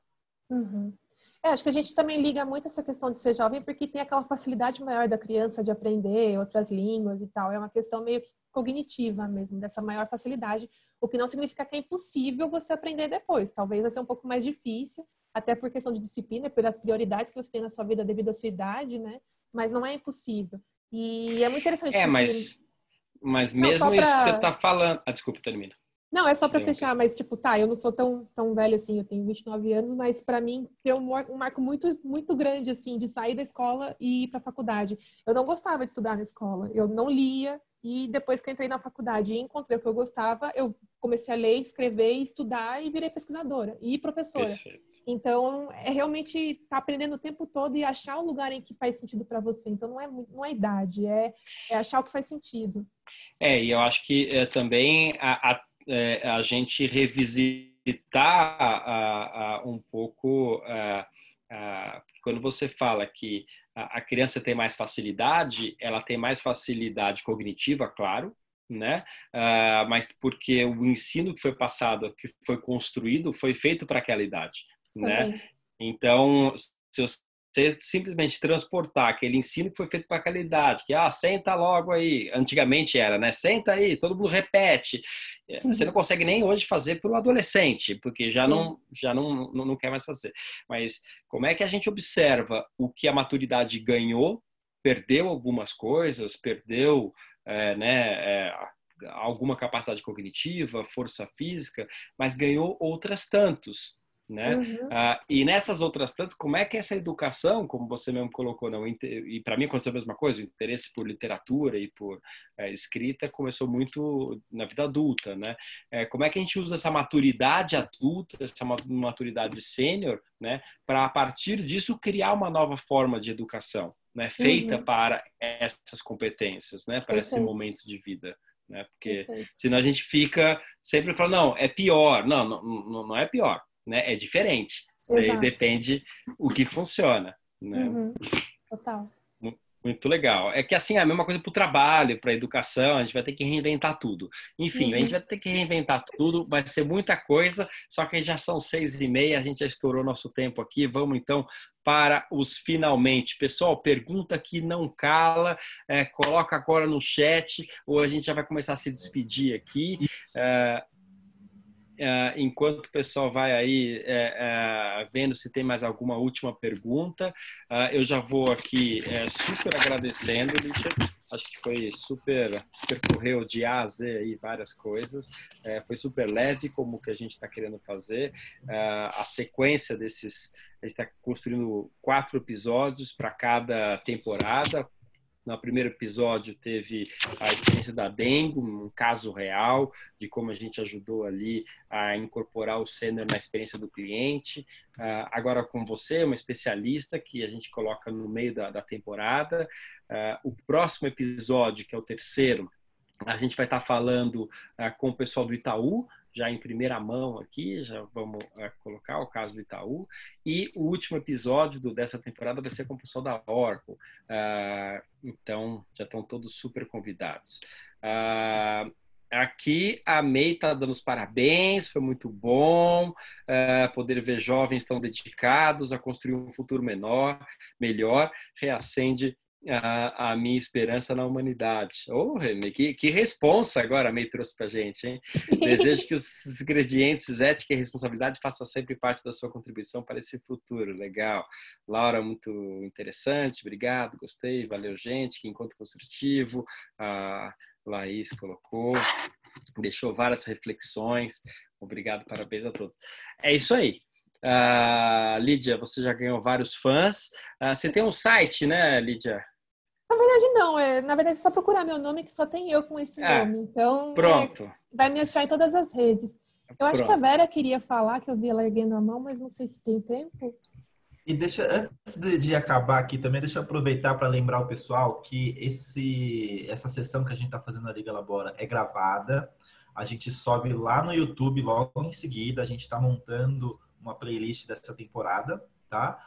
Acho que a gente também liga muito essa questão de ser jovem porque tem aquela facilidade maior da criança de aprender outras línguas e tal. É uma questão meio que cognitiva mesmo, dessa maior facilidade, o que não significa que é impossível você aprender depois. Talvez vai ser um pouco mais difícil, até por questão de disciplina, pelas prioridades que você tem na sua vida devido à sua idade, né? Mas não é impossível. E é muito interessante. Mas mesmo isso que você está falando... desculpa, termina. Não, é só para fechar, mas tipo, eu não sou tão velha assim, eu tenho 29 anos, mas para mim tem um marco muito, muito grande, assim, de sair da escola e ir para a faculdade. Eu não gostava de estudar na escola, eu não lia, e depois que eu entrei na faculdade e encontrei o que eu gostava, eu comecei a ler, escrever, estudar e virei pesquisadora e professora. Perfeito. Então, é realmente estar aprendendo o tempo todo e achar o lugar em que faz sentido para você. Então, não é idade, é achar o que faz sentido. E eu acho que também a gente revisitar um pouco quando você fala que a criança tem mais facilidade, ela tem mais facilidade cognitiva, claro, né? Mas porque o ensino que foi passado, que foi construído, foi feito para aquela idade, né? Então, se você simplesmente transportar aquele ensino que foi feito para aquela idade, que senta logo aí, antigamente era, né? Senta aí, todo mundo repete. Sim. Você não consegue nem hoje fazer para o adolescente, porque já não quer mais fazer. Mas como é que a gente observa o que a maturidade ganhou, perdeu algumas coisas, perdeu alguma capacidade cognitiva, força física, mas ganhou outras tantos, né? E nessas outras tantas, como é que essa educação, como você mesmo colocou, e para mim aconteceu a mesma coisa, o interesse por literatura e por escrita começou muito na vida adulta, né? Como é que a gente usa essa maturidade adulta, essa maturidade sênior, né, para a partir disso criar uma nova forma de educação, né, feita para essas competências, né, para esse momento de vida, né? Porque senão a gente fica sempre falando, não, é pior, não é pior, né? É diferente. Daí depende o que funciona, né? Total. Muito legal. É que assim, é a mesma coisa para o trabalho, para a educação, a gente vai ter que reinventar tudo. Enfim, a gente vai ter que reinventar tudo, vai ser muita coisa, só que já são 6h30, a gente já estourou nosso tempo aqui. Vamos então para os finalmente. Pessoal, pergunta que não cala, coloca agora no chat, ou a gente já vai começar a se despedir aqui. Enquanto o pessoal vai aí vendo se tem mais alguma última pergunta, eu já vou aqui super agradecendo, Lídia. Acho que foi percorreu de A a Z aí várias coisas, foi super leve como que a gente está querendo fazer, a sequência desses, a gente está construindo 4 episódios para cada temporada. No primeiro episódio teve a experiência da dengue, um caso real de como a gente ajudou ali a incorporar o sênior na experiência do cliente. Agora com você, uma especialista que a gente coloca no meio da temporada. O próximo episódio, que é o terceiro, a gente vai estar falando com o pessoal do Itaú, já em primeira mão aqui, já vamos colocar o caso do Itaú. E o último episódio dessa temporada vai ser com o pessoal da Oracle. Então, já estão todos super convidados. Aqui a May está dando os parabéns, foi muito bom poder ver jovens tão dedicados a construir um futuro melhor, reacende a minha esperança na humanidade. Remy, que responsa agora a May trouxe para a gente, hein? Desejo que os ingredientes ética e responsabilidade façam sempre parte da sua contribuição para esse futuro. Legal. Laura, muito interessante, obrigado, gostei, valeu, gente, que encontro construtivo. A Laís colocou, deixou várias reflexões. Obrigado, parabéns a todos. É isso aí. Lídia, você já ganhou vários fãs. Você tem um site, né, Lídia? Na verdade, não. Na verdade, é só procurar meu nome, que só tem eu com esse nome. Então, pronto. Vai me achar em todas as redes. Eu acho Pronto. que a Vera queria falar, que eu vi ela erguendo a mão, mas não sei se tem tempo. E antes de acabar aqui também, deixa eu aproveitar para lembrar o pessoal que essa sessão que a gente está fazendo na Liga Labora é gravada. A gente sobe lá no YouTube logo em seguida. A gente está montando uma playlist dessa temporada, tá?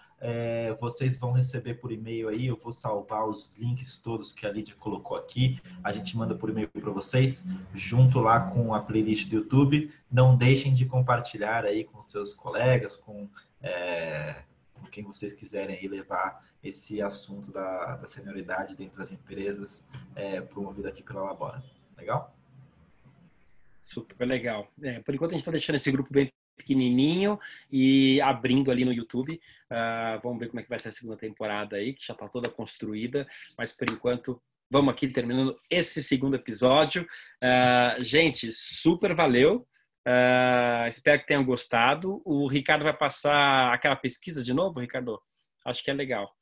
Vocês vão receber por e-mail aí. Eu vou salvar os links todos que a Lídia colocou aqui. A gente manda por e-mail para vocês, junto lá com a playlist do YouTube. Não deixem de compartilhar aí com seus colegas, com quem vocês quiserem aí levar esse assunto da senioridade dentro das empresas promovido aqui pela Labora. Legal? Super legal. Por enquanto a gente está deixando esse grupo bem pequenininho e abrindo ali no YouTube. Vamos ver como é que vai ser a segunda temporada aí, que já está toda construída, mas por enquanto vamos aqui terminando esse segundo episódio. Gente, super valeu. Espero que tenham gostado. O Ricardo vai passar aquela pesquisa de novo, Ricardo? Acho que é legal.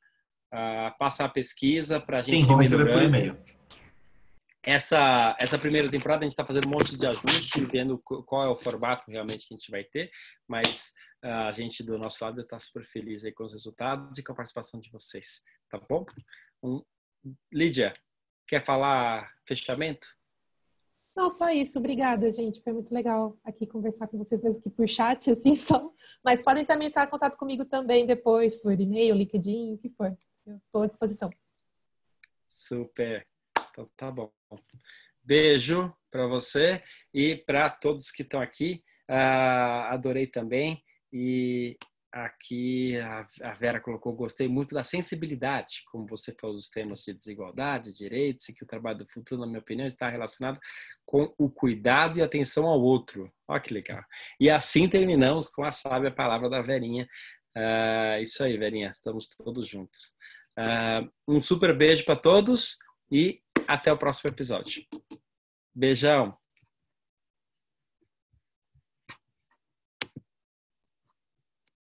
Passar a pesquisa para a gente... Sim, vão receber por e-mail. Essa primeira temporada a gente está fazendo um monte de ajuste, vendo qual é o formato realmente que a gente vai ter, mas a gente do nosso lado está super feliz aí com os resultados e com a participação de vocês, tá bom? Lídia, quer falar fechamento? Não, só isso. Obrigada, gente. Foi muito legal aqui conversar com vocês mesmo aqui por chat, assim só. Mas podem também entrar em contato comigo também depois, por e-mail, LinkedIn, o que for. Eu estou à disposição. Super. Então tá bom. Beijo para você e para todos que estão aqui. Adorei também. E aqui a Vera colocou, gostei muito da sensibilidade, como você falou, dos temas de desigualdade, direitos, e que o trabalho do futuro, na minha opinião, está relacionado com o cuidado e atenção ao outro. Olha que legal. E assim terminamos com a sábia palavra da Verinha. Isso aí, Verinha, estamos todos juntos. Um super beijo para todos e até o próximo episódio. Beijão!